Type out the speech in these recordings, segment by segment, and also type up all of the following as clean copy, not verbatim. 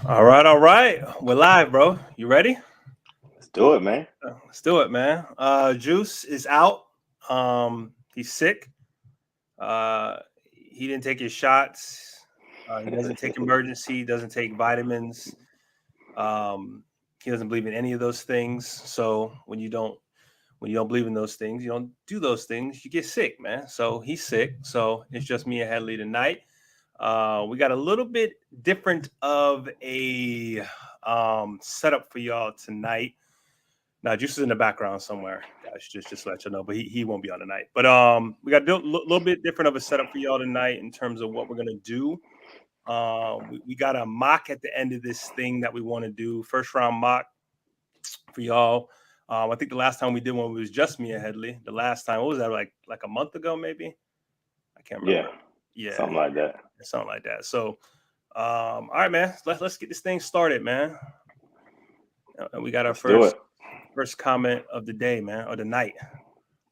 All right. We're live, bro. You ready? Let's do it, man. Let's do it, man. Juice is out. He's sick. Uh, he didn't take his shots. He doesn't take emergency. Doesn't take vitamins. Um, he doesn't believe in any of those things. So when you don't believe in those things, you don't do those things. You get sick, man. So he's sick. So it's just me and Headley tonight. We got a little bit different of a setup for y'all tonight. Now, Juice is in the background somewhere, guys. Just to let you know, but he won't be on tonight. But we got a little bit different of a setup for y'all tonight in terms of what we're gonna do. We got a mock at the end of this thing that we want to do. First round mock for y'all. I think the last time we did one was just me and Headley. The last time, what was that, like a month ago, maybe? I can't Yeah, remember. Yeah, something like that. something like that. So, all right, man. Let's get this thing started, man. We got our Let's do it. first comment of the day, man, or the night.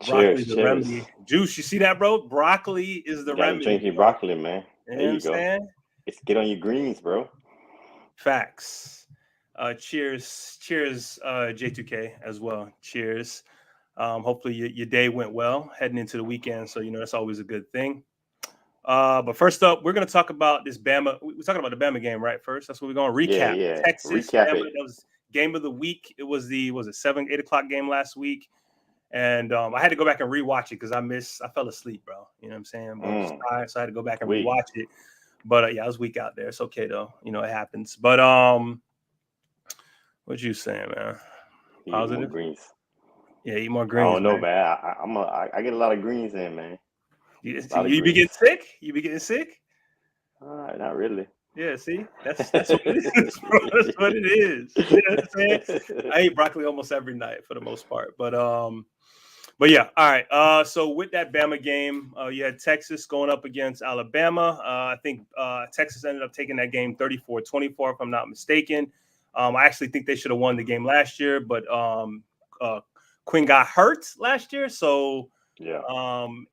Broccoli, Cheers, the cheers. remedy. Juice, you see that, bro? Broccoli is the Gotta remedy, drink your bro. broccoli, man. You know There what I'm you go. saying? It's get on your greens, bro. Facts. Cheers, J2K as well. Cheers. Hopefully your day went well heading into the weekend. So that's always a good thing. But first up, we're gonna talk about this Bama. We're talking about the Bama game, right? First, that's what we're gonna Yeah, recap. yeah. Texas Recap Bama. it. That was game of the week. It was it 7, 8 o'clock game last week, and I had to go back and rewatch it because I fell asleep, bro. You know what I'm saying? But I was tired, so I had to go back and Sweet. rewatch it. But yeah, I was weak out there. It's okay though. It happens. But what you saying, man? Eat more Positive? greens. Yeah, eat more I greens, don't know, man. man. I get a lot of greens in, man. A lot of You be getting greens. sick? You be getting sick? All right, not really. Yeah, see, that's what it is, bro. That's what it is. You know what I'm saying? I eat broccoli almost every night for the most part, but yeah, all right. So with that Bama game, you had Texas going up against Alabama. I think Texas ended up taking that game 34-24, if I'm not mistaken. I actually think they should have won the game last year, but Quinn got hurt last year, so Yeah.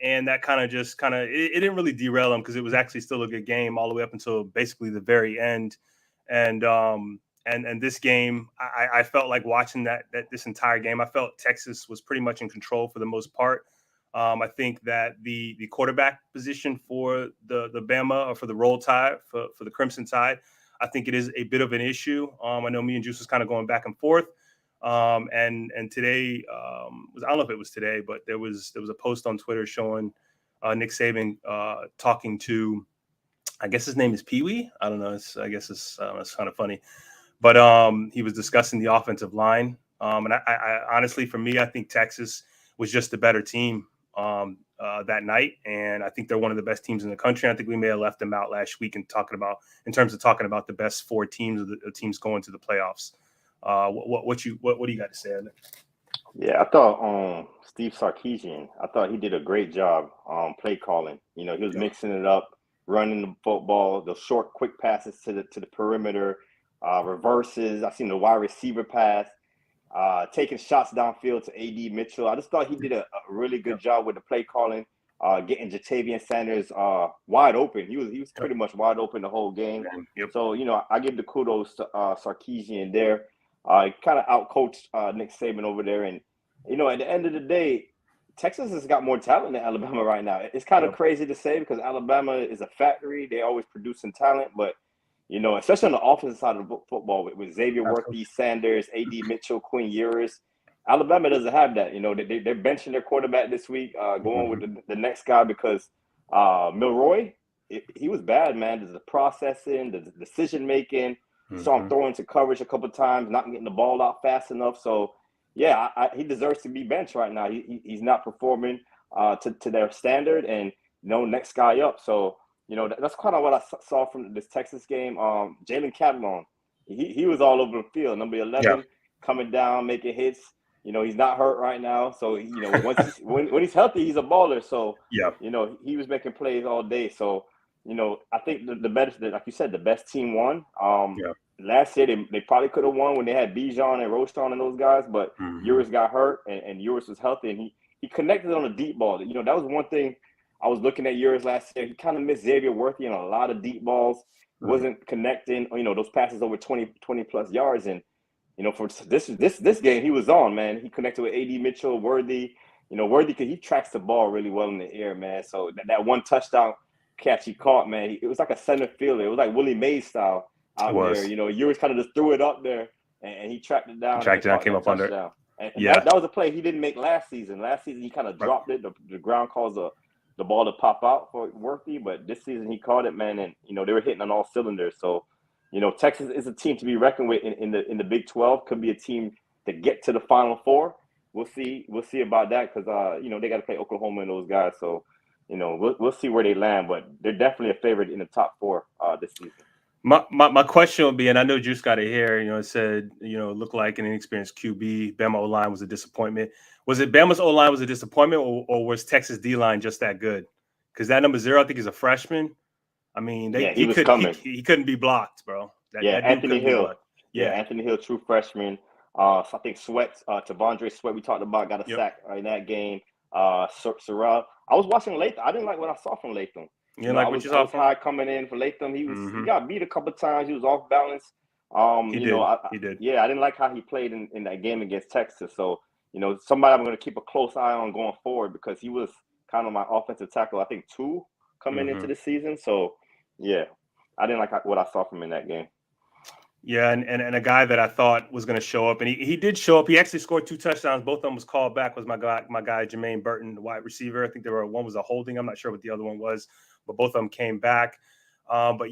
and that it didn't really derail them because it was actually still a good game all the way up until basically the very end. And this game, I felt like watching that this entire game. I felt Texas was pretty much in control for the most part. I think that the quarterback position for the Bama, or for the Roll Tide, for the Crimson Tide, I think it is a bit of an issue. I know me and Juice was kind of going back and forth. And today, I don't know if it was today, but there was a post on Twitter showing Nick Saban talking to, I guess his name is Pee Wee. I don't know. It's kind of funny, but he was discussing the offensive line. And I honestly, for me, I think Texas was just the better team that night, and I think they're one of the best teams in the country. I think we may have left them out last week in terms of talking about the best four teams of the teams going to the playoffs. What do you got to say on it? Yeah, I thought Steve Sarkisian, I thought he did a great job play calling. He was Yeah. mixing it up, running the football, the short, quick passes to the perimeter, reverses. I seen the wide receiver pass, taking shots downfield to AD Mitchell. I just thought he did a really good Yep. job with the play calling, getting Jatavian Sanders wide open. He was Yep. pretty much wide open the whole game. Yep. So I give the kudos to Sarkisian there. Kind of outcoached Nick Saban over there, and at the end of the day, Texas has got more talent than Alabama right now. It's kind of Yep. crazy to say because Alabama is a factory; they always producing talent, but especially on the offensive side of the football with Xavier Absolutely. Worthy, Sanders, AD Mitchell, Quinn Ewers, Alabama doesn't have that. They're benching their quarterback this week, going with the next guy because Milroy, he was bad, man. The processing, the decision making. You saw him Mm-hmm. throw into coverage a couple of times, not getting the ball out fast enough. So, yeah, he deserves to be benched right now. He's not performing to their standard, and next guy up. So, that's kind of what I saw from this Texas game. Jalen Catalon, he was all over the field. Number Yeah. 11, coming down, making hits. He's not hurt right now. So, when he's healthy, he's a baller. So, Yeah. he was making plays all day. So, I think the best, like you said, the best team won. Yeah. Last year, they probably could have won when they had Bijan and Roshan and those guys, but Mm-hmm. Ewers got hurt and Ewers was healthy, and he connected on a deep ball. That was one thing I was looking at Ewers last year. He kind of missed Xavier Worthy on a lot of deep balls. wasn't connecting. Those passes over 20 plus yards, and for this game he was on, man. He connected with AD Mitchell, Worthy. Worthy, because he tracks the ball really well in the air, man. So that one touchdown catch he caught, man, it was like a center fielder. It was like Willie Mays style out there. Ewers kind of just threw it up there, and he tracked it down. Tracked it down, came up under it. And that was a play he didn't make last season. Last season he kind of dropped it. The ground caused the ball to pop out for Worthy, but this season he caught it, man, and they were hitting on all cylinders. So, Texas is a team to be reckoned with in the Big 12. Could be a team to get to the Final Four. We'll see about that because they got to play Oklahoma and those guys. So, we'll see where they land, but they're definitely a favorite in the top 4 this season. My question would be, and I know Juice got it here, it said, it looked like an inexperienced QB. Bama O-line was a disappointment. Was it Bama's O-line was a disappointment, or was Texas D-line just that good? Because that number 0, I think, is a freshman. I mean, he couldn't be blocked, bro. Anthony Hill. Anthony Hill, true freshman. So I think Tavondre Sweat, we talked about, got a sack in that game. Sorrell. I was watching Latham. I didn't like what I saw from Latham. I was high coming in for Latham. He got beat a couple of times. He was off balance. He did. Yeah, I didn't like how he played in that game against Texas. So, somebody I'm going to keep a close eye on going forward because he was kind of my offensive tackle, I think 2 coming into the season. So, yeah, I didn't like what I saw from him in that game. Yeah, and a guy that I thought was going to show up, and he did show up. He actually scored 2 touchdowns. Both of them was called back. Was my guy Jermaine Burton, the wide receiver. I think one was a holding. I'm not sure what the other one was, but both of them came back. But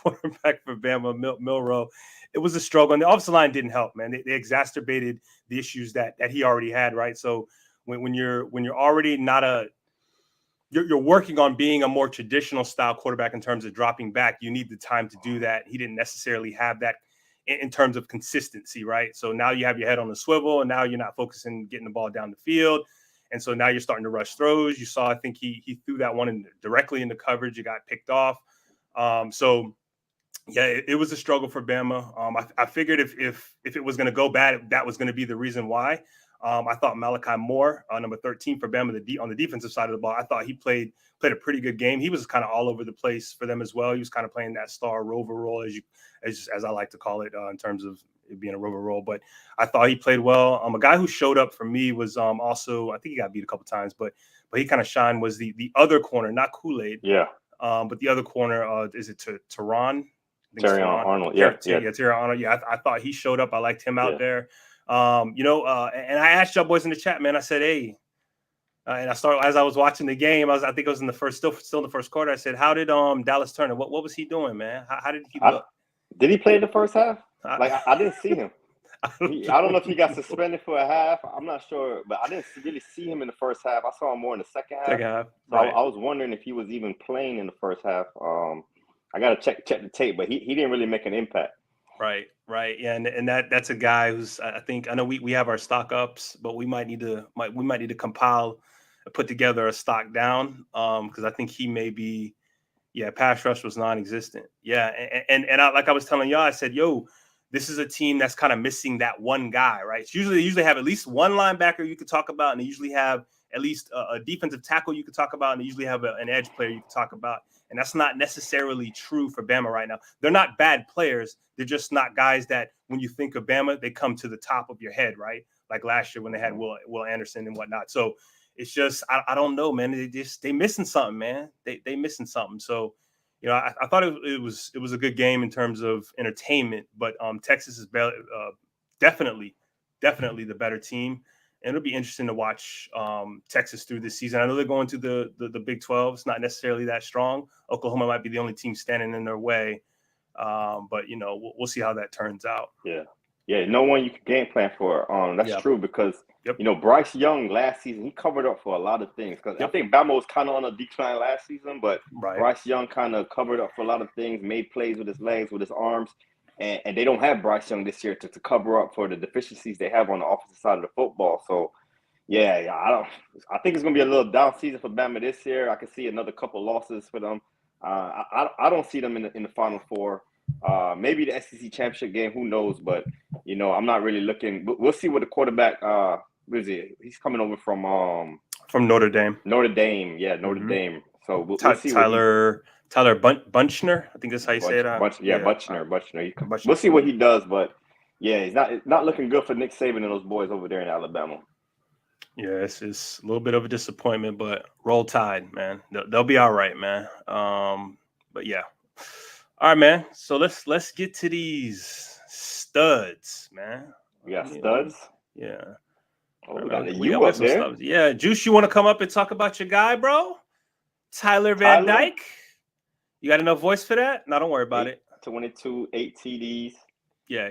quarterback for Bama, Milroe, it was a struggle, and the offensive line didn't help, man. They exacerbated the issues that he already had, right? So when you're already not you're working on being a more traditional style quarterback in terms of dropping back, you need the time to do that. He didn't necessarily have that in terms of consistency, right? So now you have your head on the swivel, and now you're not focusing getting the ball down the field. And so now you're starting to rush throws. You saw, I think he threw that one directly into coverage. It got picked off. It was a struggle for Bama. I figured if it was going to go bad, that was going to be the reason why. I thought Malachi Moore, number 13 for Bama, on the defensive side of the ball, I thought he played a pretty good game. He was kind of all over the place for them as well. He was kind of playing that star rover role, as I like to call it, in terms of it being a rover role. But I thought he played well. A guy who showed up for me was also, I think he got beat a couple times, but he kind of shined, was the other corner, not Kool-Aid. Yeah. But the other corner, is it Teron? Terrion Arnold. Terrion Arnold. Yeah, I thought he showed up. I liked him out there. And I asked y'all boys in the chat, man. I said, hey, and I started as I was watching the game. I think it was in the first, still in the first quarter. I said, how did Dallas Turner? What was he doing, man? How did he look? Did he play in the first half? I didn't see him. I don't know if he got suspended for a half. I'm not sure, but I didn't really see him in the first half. I saw him more in the second half. So right. I was wondering if he was even playing in the first half. I got to check the tape, but he didn't really make an impact. Right. Yeah, and that's a guy who's, I know we have our stock ups, but we might need to compile, put together a stock down, because I think he may be, pass rush was non-existent. Yeah, and like I was telling y'all, I said, yo, this is a team that's kind of missing that one guy, right? It's they usually have at least one linebacker you could talk about, and they usually have at least a defensive tackle you could talk about, and they usually have an edge player you could talk about. And that's not necessarily true for Bama right now. They're not bad players. They're just not guys that when you think of Bama, they come to the top of your head, right? Like last year when they had Will Anderson and whatnot. So it's just, I don't know, man. They missing something, man. They missing something. So, I thought it was a good game in terms of entertainment, but Texas is definitely the better team. And it'll be interesting to watch Texas through this season. I know they're going to the Big 12. It's not necessarily that strong. Oklahoma might be the only team standing in their way. But, we'll see how that turns out. Yeah, no one you can game plan for. That's true because, Bryce Young last season, he covered up for a lot of things. Because I think Bama was kind of on a decline last season, but Bryce Young kind of covered up for a lot of things, made plays with his legs, with his arms. And they don't have Bryce Young this year to cover up for the deficiencies they have on the offensive side of the football. So, I think it's going to be a little down season for Bama this year. I can see another couple losses for them. I don't see them in the Final Four. Maybe the SEC championship game, who knows? But, I'm not really looking. We'll see what the quarterback, what is it? He's coming over from Notre Dame. Notre Dame. Yeah, Notre Dame. So we'll see. Tyler Bunchner. I think that's how you say it. Bunchner. Bunchner. We'll see what he does, but yeah, it's not looking good for Nick Saban and those boys over there in Alabama. Yeah, it's a little bit of a disappointment, but roll tide, man. They'll be all right, man. But yeah. All right, man. So let's get to these studs, man. We got studs. Yeah. Oh, we got the we U got up some there. stuff. Yeah, Juice, you want to come up and talk about your guy, bro? Tyler Van Dyke. You got enough voice for that? No, don't worry about it. 22, 8 TDs. Yeah,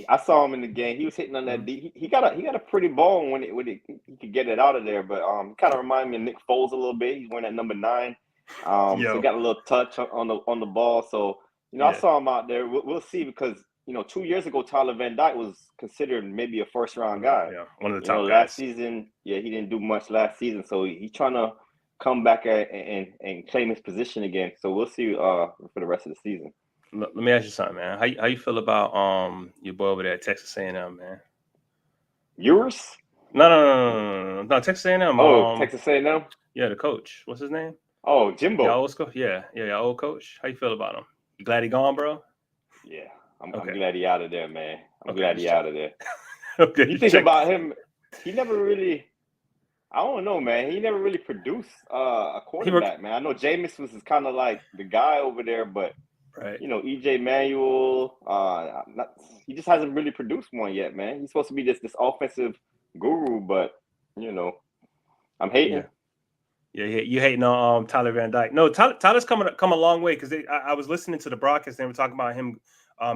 I saw him in the game. He was hitting on that D. He got a pretty ball when he could get it out of there. But kind of remind me of Nick Foles a little bit. He's wearing that number 9. So he got a little touch on the ball. So I saw him out there. We'll see because 2 years ago Tyler Van Dyke was considered maybe a first round guy. Yeah, one of the top guys. Last season, he didn't do much last season. So he's trying to come back and claim his position again. So we'll see for the rest of the season. Let me ask you something, man. How you feel about your boy over there at Texas A&M, man? Yours? No, Texas A&M. Oh, Texas A&M. Yeah, the coach. What's his name? Oh, Jimbo. Yeah, old coach. Yeah, old coach. How you feel about him? You glad he gone, bro? Yeah, I'm glad he out of there, man. I'm glad he out of there. Okay. You think about him? He never really. I don't know, man. He never really produced a quarterback, man. I know Jameis was kind of like the guy over there, but right. EJ Manuel, he just hasn't really produced one yet, man. He's supposed to be this offensive guru, but I'm hating. Yeah, you hating on Tyler Van Dyke. No, Tyler's come a long way because I was listening to the broadcast and they were talking about him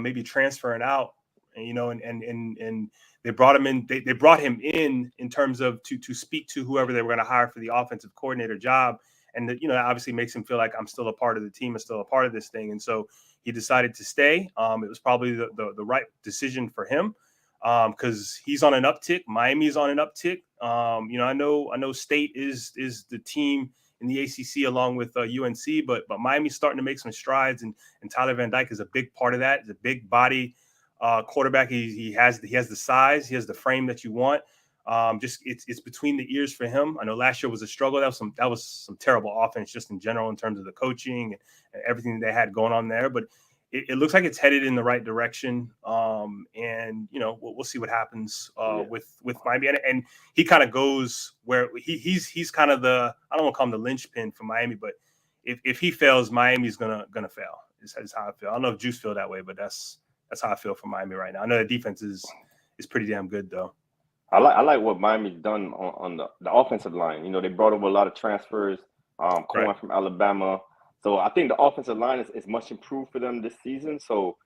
maybe transferring out, and they brought him in. They brought him in terms of to speak to whoever they were going to hire for the offensive coordinator job, and that obviously makes him feel like I'm still a part of the team, and still a part of this thing, and so he decided to stay. It was probably the right decision for him because he's on an uptick. Miami's on an uptick. I know State is the team in the ACC along with UNC, but Miami's starting to make some strides, and Tyler Van Dyke is a big part of that. He's a big body quarterback. He has the size, he has the frame that you want. Just it's between the ears for him. I know last year was a struggle. That was some terrible offense just in general in terms of the coaching and everything that they had going on there. But it looks like it's headed in the right direction. And we'll see what happens with Miami. And he kind of goes where he's kind of I don't want to call him the linchpin for Miami, but if he fails, Miami's gonna fail. Is how I feel. I don't know if Juice feel that way, but that's how I feel for Miami right now. I know the defense is pretty damn good though. I like what Miami's done on the offensive line. They brought over a lot of transfers, coming from Alabama. So I think the offensive line is much improved for them this season. So,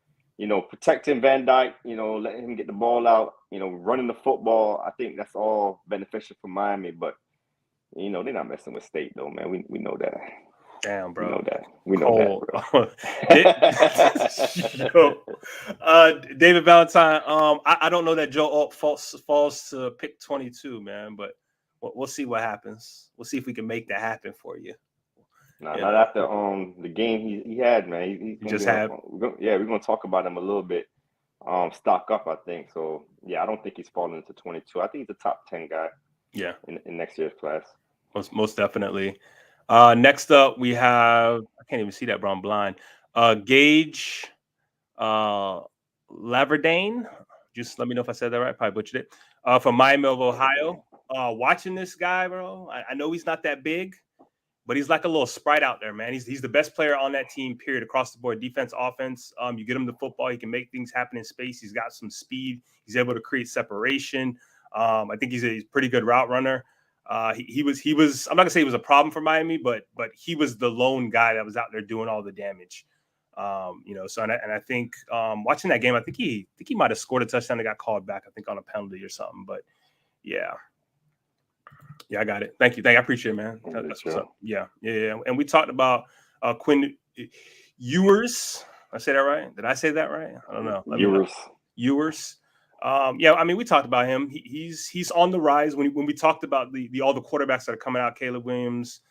protecting Van Dyke, letting him get the ball out, running the football, I think that's all beneficial for Miami. But, they're not messing with State though, man. We know that. Damn, bro. We know that, bro. David Valentine. I don't know that Joe Alt falls to pick 22, man, but we'll see what happens. We'll see if we can make that happen for you. Not after the game he had, man. He's just had. We're gonna talk about him a little bit. Stock up, I think. So I don't think he's falling into 22. I think he's a top 10 guy. Yeah. In next year's class. Most definitely. Next up, we have, I can't even see that, bro. I'm blind. Gage Laverdane. Just let me know if I said that right. Probably butchered it. From Miami of Ohio. Watching this guy, bro. I know he's not that big, but he's like a little sprite out there, man. He's the best player on that team, period, across the board. Defense, offense. You get him the football, he can make things happen in space. He's got some speed. He's able to create separation. I think he's a pretty good route runner. He was. I'm not gonna say he was a problem for Miami, but he was the lone guy that was out there doing all the damage. So I think watching that game, I think he might have scored a touchdown that got called back. I think on a penalty or something. But yeah, I got it. Thank you. I appreciate it, man. That's what's up. Yeah. And we talked about Quinn Ewers. I say that right? Did I say that right? I don't know. Ewers. I mean, we talked about him. He's on the rise. When we talked about all the quarterbacks that are coming out, Caleb Williams,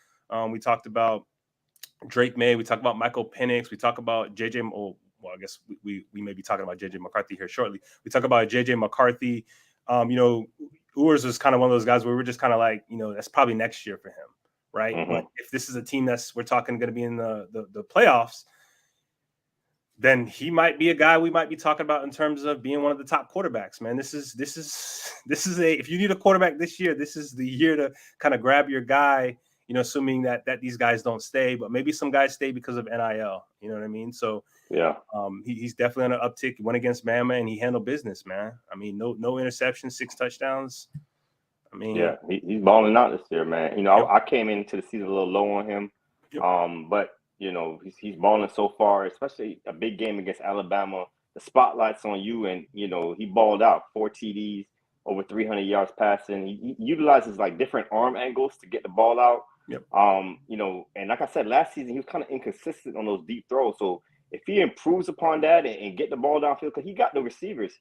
we talked about Drake May, we talked about Michael Penix, we talked about JJ. Oh, well, I guess we may be talking about JJ McCarthy here shortly. We talk about JJ McCarthy. Ewers was kind of one of those guys where we're just kind of like, that's probably next year for him. right? Mm-hmm. But if this is a team we're talking going to be in the playoffs, then he might be a guy we might be talking about in terms of being one of the top quarterbacks, man. This is if you need a quarterback this year, this is the year to kind of grab your guy, assuming that these guys don't stay, but maybe some guys stay because of NIL, you know what I mean? So yeah, he's definitely on an uptick. He went against Bama and he handled business, man. I mean, no interceptions, 6 touchdowns. I mean, yeah, he's balling out this year, man. yep. I came into the season a little low on him, Yep. But he's balling so far, especially a big game against Alabama. The spotlight's on you, and he balled out 4 TDs, over 300 yards passing. He utilizes like different arm angles to get the ball out. Yep. And like I said, last season he was kind of inconsistent on those deep throws. So if he improves upon that and get the ball downfield, because he got the receivers,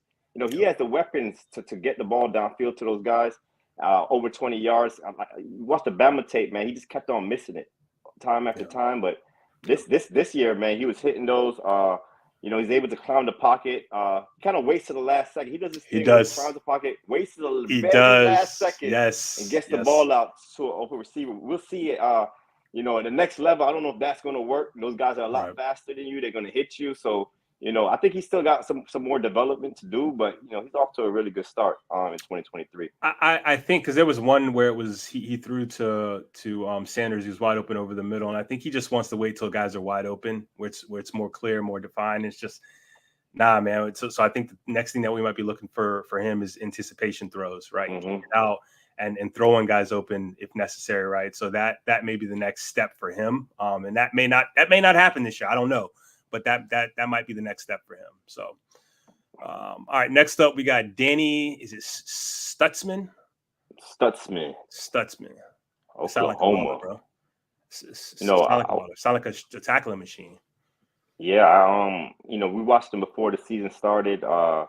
he has the weapons to get the ball downfield to those guys. Over 20 yards. Watch the Bama tape, man. He just kept on missing it time after time. But this year, man, he was hitting those. He's able to climb the pocket. Kind of wasted the last second. He does this thing where he climbs the pocket, wasted the very last second, and gets the ball out to an open receiver. We'll see it. At the next level, I don't know if that's going to work. Those guys are a lot faster than you. They're going to hit you. So I think he's still got some more development to do, but he's off to a really good start in 2023. I think because there was one where it was he threw to Sanders, he was wide open over the middle, and I think he just wants to wait till guys are wide open, where it's more clear, more defined. It's just man. So I think the next thing that we might be looking for him is anticipation throws, right? Mm-hmm. Out and throwing guys open if necessary, right? So that may be the next step for him, and that may not happen this year. I don't know. But that might be the next step for him. So, all right. Next up, we got Danny. Is it Stutzman? Stutzman. Oklahoma. Sound like a baller, bro. Sound like a tackling machine. Yeah. We watched them before the season started. I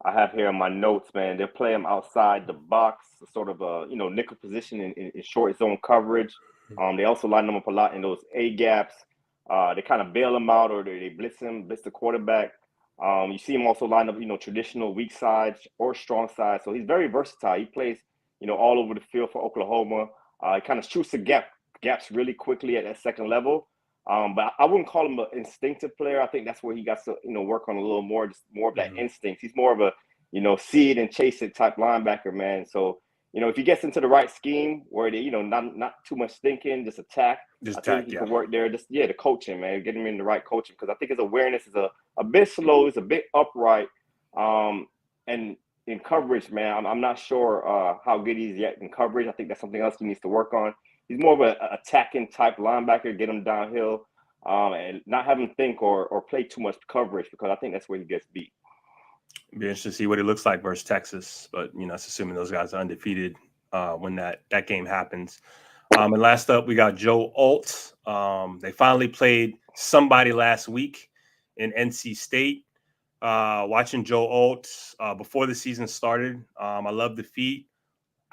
have here in my notes, man. They'll play him outside the box, sort of a nickel position in short zone coverage. They also line them up a lot in those A gaps. They kind of bail him out, or they blitz the quarterback. You see him also line up, traditional weak side or strong side. So he's very versatile. He plays, all over the field for Oklahoma. He kind of shoots the gaps really quickly at that second level. But I wouldn't call him an instinctive player. I think that's where he got to, work on a little more, just more of that instinct. He's more of a, see it and chase it type linebacker, man. So, if he gets into the right scheme where they, not too much thinking, just attack. I think he can work there. The coaching, man, get him in the right coaching, because I think his awareness is a bit slow, it's a bit upright, and in coverage, man, I'm not sure how good he's yet in coverage. I think that's something else he needs to work on. He's more of an attacking type linebacker, get him downhill, and not have him think or play too much coverage, because I think that's where he gets beat. Be interesting to see what it looks like versus Texas, but it's assuming those guys are undefeated when that game happens. And last up, we got Joe Alt. They finally played somebody last week in NC State. Watching Joe Alt before the season started, I love the feet.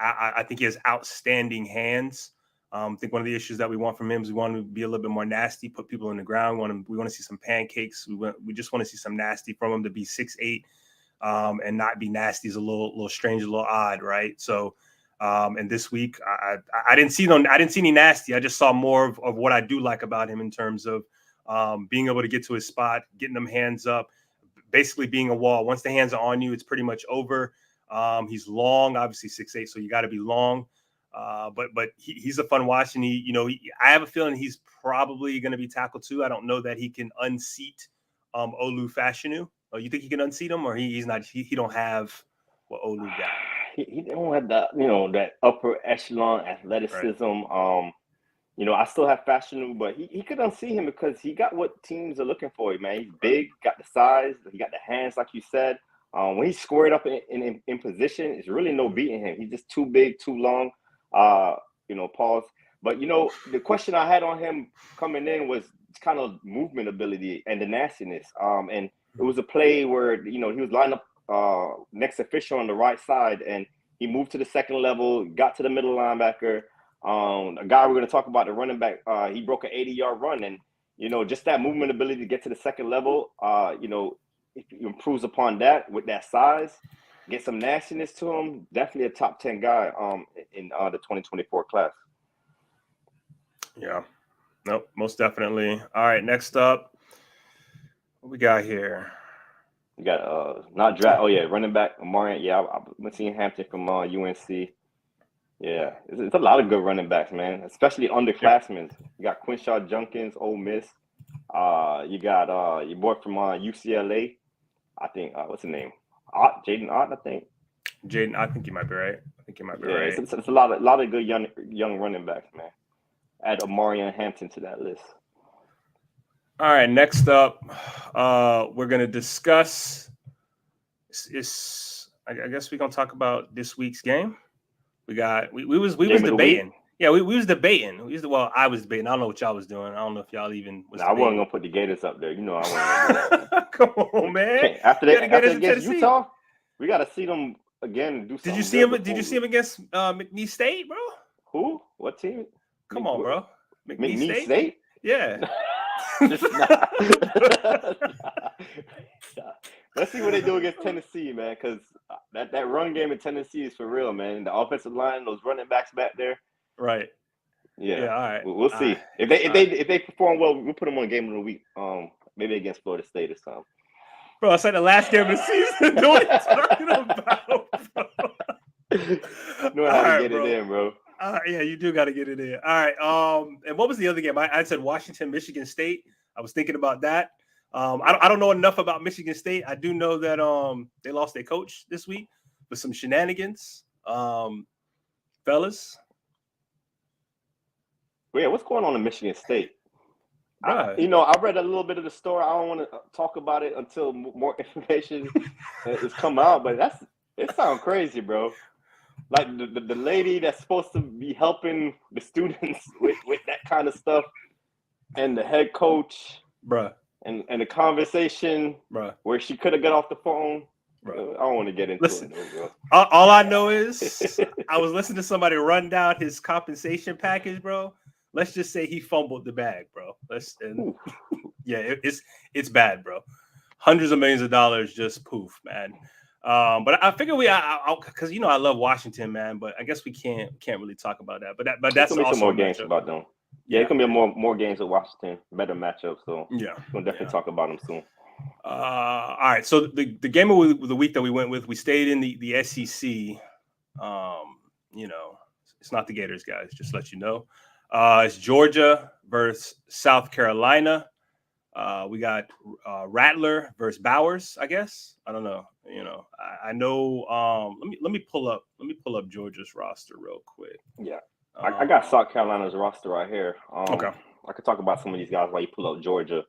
I think he has outstanding hands. I think one of the issues that we want from him is we want him to be a little bit more nasty, put people in the ground. We want to see some pancakes. We just want to see some nasty from him. To be 6'8". And not be nasty is a little strange, a little odd, right? So, and this week I didn't see any nasty. I just saw more of what I do like about him in terms of being able to get to his spot, getting them hands up, basically being a wall. Once the hands are on you, it's pretty much over. He's long, obviously 6'8", so you got to be long. But he's a fun watch, and I have a feeling he's probably going to be tackled too. I don't know that he can unseat Olu Fashanu. Oh, you think he can unseat him, or he's not? He don't have what Olu got. He don't have that that upper echelon athleticism. Right. I still have Fashanu, but he could unseat him because he got what teams are looking for. Man, he's big, got the size, he got the hands, like you said. When he's squared up in position, it's really no beating him. He's just too big, too long. Pause. But the question I had on him coming in was kind of movement ability and the nastiness. And it was a play where he was lined up next official on the right side, and he moved to the second level, got to the middle linebacker. A guy we're going to talk about, the running back, he broke an 80-yard run, and just that movement ability to get to the second level. If he improves upon that with that size, get some nastiness to him, definitely a top 10 guy in the 2024 class. Yeah. Nope. Most definitely. All right. Next up, what we got here? You got not draft. Oh yeah, running back Amari. Yeah, I've been seeing Hampton from UNC. Yeah, it's a lot of good running backs, man. Especially Yep. underclassmen. You got Quinshaw Junkins, Ole Miss. You got your boy from UCLA. I think what's his name? Jaden Ott, I think. Jaden, I think you might be right. I think you might be Yeah, right. it's a lot of good young running backs, man. Add Amari and Hampton to that list. All right. Next up, we're gonna discuss. I guess we're gonna talk about this week's game. We was debating. Yeah, we was debating. I was debating. I don't know what y'all was doing. I don't know if y'all even was Nah, I wasn't debating. gonna put the Gators up there. You know I wasn't gonna do that. Come on, man. After You gotta get after us in against Tennessee. Utah, we gotta see them again and do something. Did you see him? Did you see him against McNeese State, bro? Who? What team? Come on, bro. McNeese State? Yeah. Let's see what they do against Tennessee, man. Because that run game in Tennessee is for real, man. The offensive line, those running backs back there. Right. Yeah. All right. We'll see if they perform well. We'll put them on game of the week. Maybe against Florida State or something. Bro, it's like the last game of the season. What are you talking about, bro? Know how to get it in, bro. Yeah, you do got to get it in. All right. And what was the other game? I said Washington, Michigan State. I was thinking about that. I don't know enough about Michigan State. I do know that they lost their coach this week with some shenanigans. Fellas. Yeah, what's going on in Michigan State? Right. I read a little bit of the story. I don't want to talk about it until more information has come out, but it sounds crazy, bro. Like the lady that's supposed to be helping the students with that kind of stuff, and the head coach, bruh, and the conversation, bruh, where she could have got off the phone. Bruh. I don't want to get into it, bro. All I know is I was listening to somebody run down his compensation package, bro. Let's just say he fumbled the bag, bro. It's bad, bro. Hundreds of millions of dollars just poof, man. But I figure because I love Washington, man. But I guess we can't really talk about that. But that's also some more games about them. Yeah, it's gonna be more games with Washington, better matchup. So yeah, we'll definitely talk about them soon. All right. So the game of the week that we went with, we stayed in the SEC. It's not the Gators, guys. Just to let you know. It's Georgia versus South Carolina. We got Rattler versus Bowers, I guess. I don't know. I know. Let me pull up Georgia's roster real quick. Yeah, I got South Carolina's roster right here. Okay. I could talk about some of these guys while you pull up Georgia.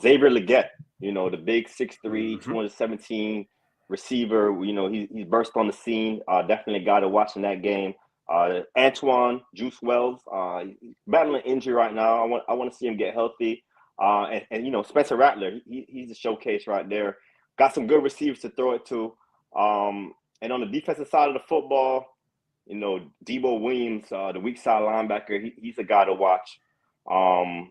Xavier Legette, the big 6'3", 217 receiver. He's burst on the scene. Definitely a guy to watch in that game. Antoine Juice Wells, he's battling injury right now. I want to see him get healthy. And Spencer Rattler, he's a showcase right there. Got some good receivers to throw it to. And on the defensive side of the football, Debo Williams, the weak side linebacker, he's a guy to watch. I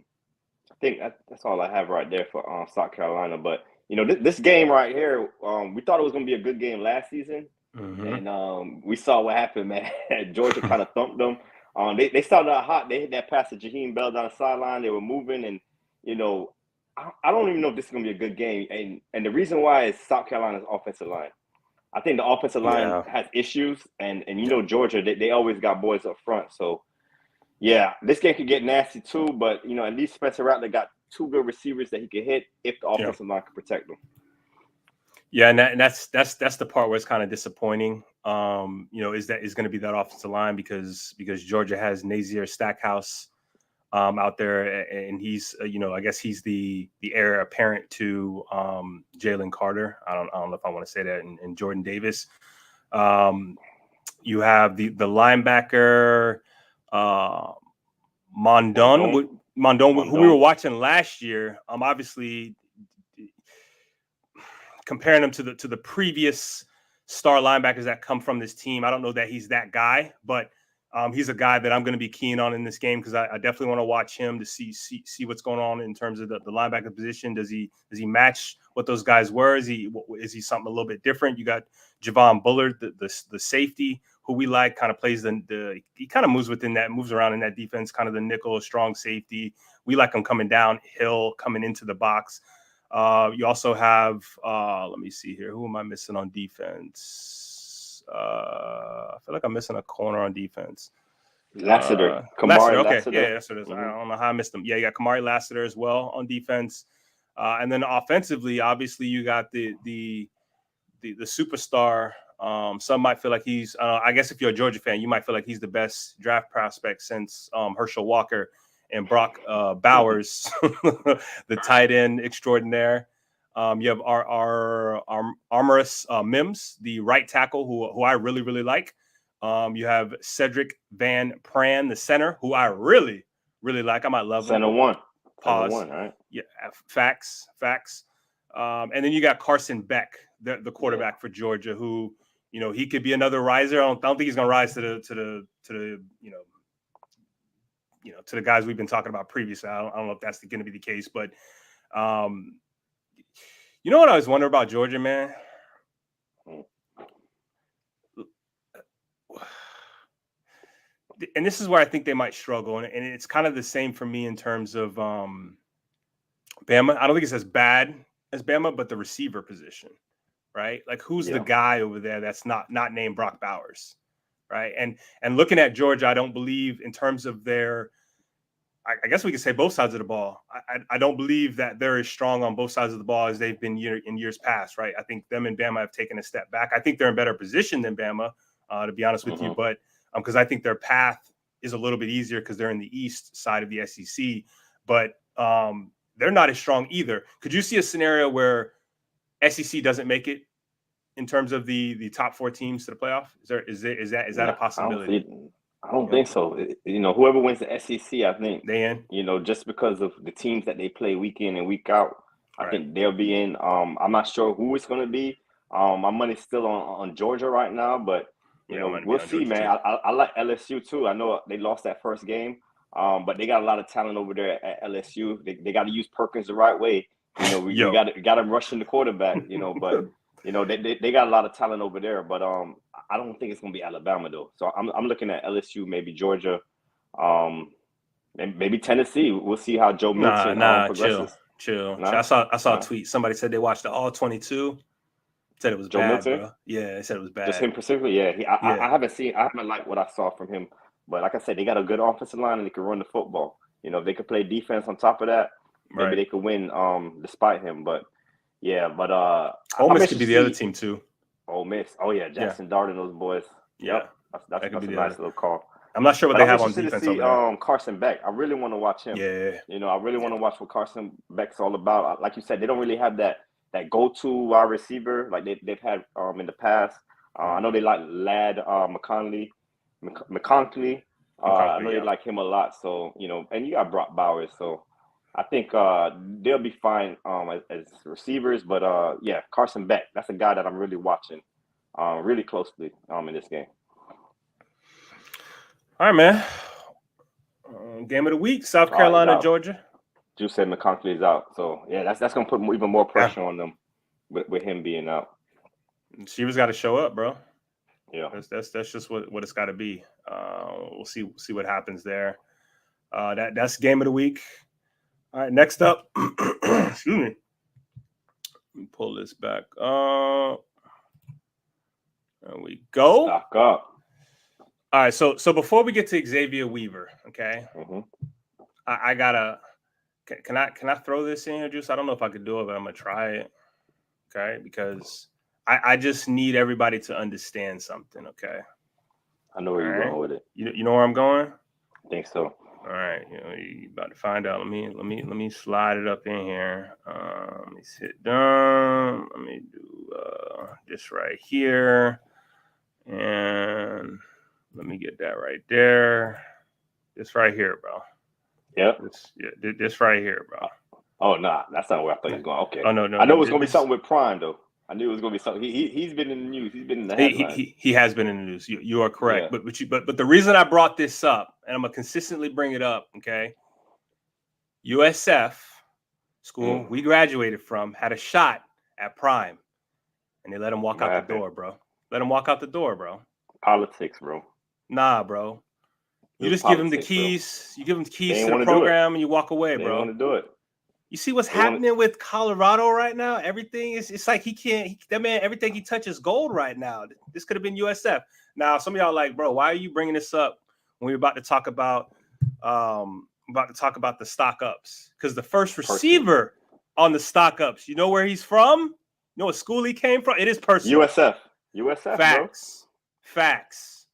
think that's all I have right there for South Carolina. But this game right here, we thought it was going to be a good game last season. And we saw what happened, man. Georgia kind of thumped them. They started out hot. They hit that pass to Jaheim Bell down the sideline. They were moving, and I don't even know if this is going to be a good game. And the reason why is South Carolina's offensive line. I think the offensive line has issues, and Georgia, they always got boys up front. So, yeah, this game could get nasty too. But at least Spencer Rattler got two good receivers that he could hit if the offensive line can protect them. Yeah, and that's the part where it's kind of disappointing. Is going to be that offensive line because Georgia has Nazir Stackhouse out there, and he's I guess he's the heir apparent to Jalen Carter. I don't know if I want to say that, and Jordan Davis. You have the linebacker Mondon, who we were watching last year. Obviously, comparing him to the previous star linebackers that come from this team, I don't know that he's that guy, but He's a guy that I'm going to be keen on in this game because I definitely want to watch him to see what's going on in terms of the linebacker position. Does he match what those guys were? Is he something a little bit different? You got Javon Bullard, the safety, who we like, kind of plays he kind of moves around in that defense, kind of the nickel, strong safety. We like him coming downhill, coming into the box. You also have, let me see here. Who am I missing on defense? I feel like I'm missing a corner on defense. Lassiter. Lassiter. Okay. Lassiter. Yeah, that's what it is. I don't know how I missed him. Yeah, you got Kamari Lassiter as well on defense. And then offensively, obviously, you got the superstar. Some might feel like he's, I guess if you're a Georgia fan, you might feel like he's the best draft prospect since Herschel Walker and Brock Bowers, the tight end extraordinaire. You have our Armoris Mims, the right tackle, who I really, really like. You have Cedric Van Pran, the center, who I really, really like. I might love him. Center one. Pause. Center one, right? Yeah, facts. And then you got Carson Beck, the quarterback for Georgia, who, he could be another riser. I don't think he's going to rise to the to the guys we've been talking about previously. I don't know if that's going to be the case, but you know what I always wonder about Georgia, man? And this is where I think they might struggle. And it's kind of the same for me in terms of Bama. I don't think it's as bad as Bama, but the receiver position, right? Like, who's the guy over there that's not named Brock Bowers, right? And looking at Georgia, I don't believe in terms of their – I guess we could say both sides of the ball. I don't believe that they're as strong on both sides of the ball as they've been in years past, right? I think them and Bama have taken a step back. I think they're in better position than Bama, to be honest with you, but because I think their path is a little bit easier because they're in the east side of the SEC, but they're not as strong either. Could you see a scenario where SEC doesn't make it in terms of the top 4 teams to the playoff? Is that a possibility? I don't think so. Whoever wins the SEC, I think they in. Just because of the teams that they play week in and week out, I think they'll be in. I'm not sure who it's going to be. My money's still on Georgia right now, but we'll see, man. I like LSU too. I know they lost that first game, but they got a lot of talent over there at LSU. They got to use Perkins the right way. We got to rush in the quarterback. But they got a lot of talent over there. But I don't think it's going to be Alabama though. So I'm looking at LSU, maybe Georgia, and maybe Tennessee. We'll see how Joe Milton progresses. Chill. I saw a tweet. Somebody said they watched all 22. Said it was Joe bad, Milton? bro. Yeah, they said it was bad. Just him specifically, yeah. I haven't liked what I saw from him. But like I said, they got a good offensive line and they can run the football. If they could play defense on top of that, maybe they could win despite him. But Ole Miss could be the other team too. Ole Miss. Oh yeah, Jackson Dart and those boys. Yep. That's a nice little call. I'm not sure what they have on defense to see, over there. Carson Beck. I really want to watch him. Yeah. I really want to watch what Carson Beck's all about. Like you said, they don't really have that go-to wide receiver like they've had in the past. I know they like Lad McConkey. I know they like him a lot. So, and you got Brock Bowers. So I think they'll be fine as receivers. But, Carson Beck, that's a guy that I'm really watching really closely in this game. All right, man. Game of the week, South Carolina, Georgia. Juice said McConkey is out. So, yeah, that's going to put even more pressure on them with him being out. Shivers got to show up, bro. Yeah. That's just what it's got to be. We'll see what happens there. That's game of the week. All right, next up. Excuse me. Let me pull this back. There we go. Stock up. All right, so before we get to Xavier Weaver, okay, I gotta. Can I throw this in here, Juice? I don't know if I could do it, but I'm gonna try it. Okay, because I just need everybody to understand something. Okay. I know where you're going with it. You know where I'm going? I think so. All right, you about to find out. Let me slide it up in here. Let me sit down. Let me do this right here, and let me get that right there. This right here, bro. Yep. This right here, bro. Oh, nah, that's not where I thought he was going. Okay. Oh, no. I know it's going to be something with Prime, though. I knew it was going to be something. He's been in the news. He's been in the He, headlines. he has been in the news. You are correct. Yeah. But the reason I brought this up, and I'm gonna consistently bring it up, okay? USF school we graduated from had a shot at Prime, and they let him walk out the door, bro. Let him walk out the door, bro. Politics, bro. Nah, bro. You just give him the keys. Bro. You give him the keys to the program, and you walk away, bro. They want to do it. You see what's happening with Colorado right now? Everything is, it's like he can't, that man, everything he touches gold right now. This could have been USF. Now, some of y'all like, bro, why are you bringing this up when we're about to talk about the stock ups? Because the first receiver on the stock ups, you know where he's from? You know what school he came from? It is personal. USF, Facts.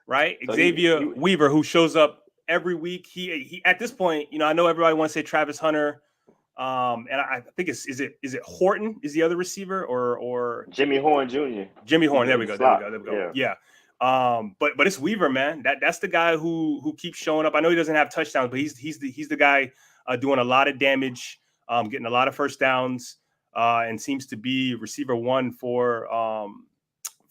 Right? So Xavier Weaver, who shows up every week. He at this point, you know, I know everybody wants to say Travis Hunter. And I think is it Horton is the other receiver or Jimmy Horn Jr. Jimmy Horn. There we go. Yeah. But it's Weaver, man. That's the guy who keeps showing up. I know he doesn't have touchdowns, but he's the guy doing a lot of damage, getting a lot of first downs, and seems to be receiver one for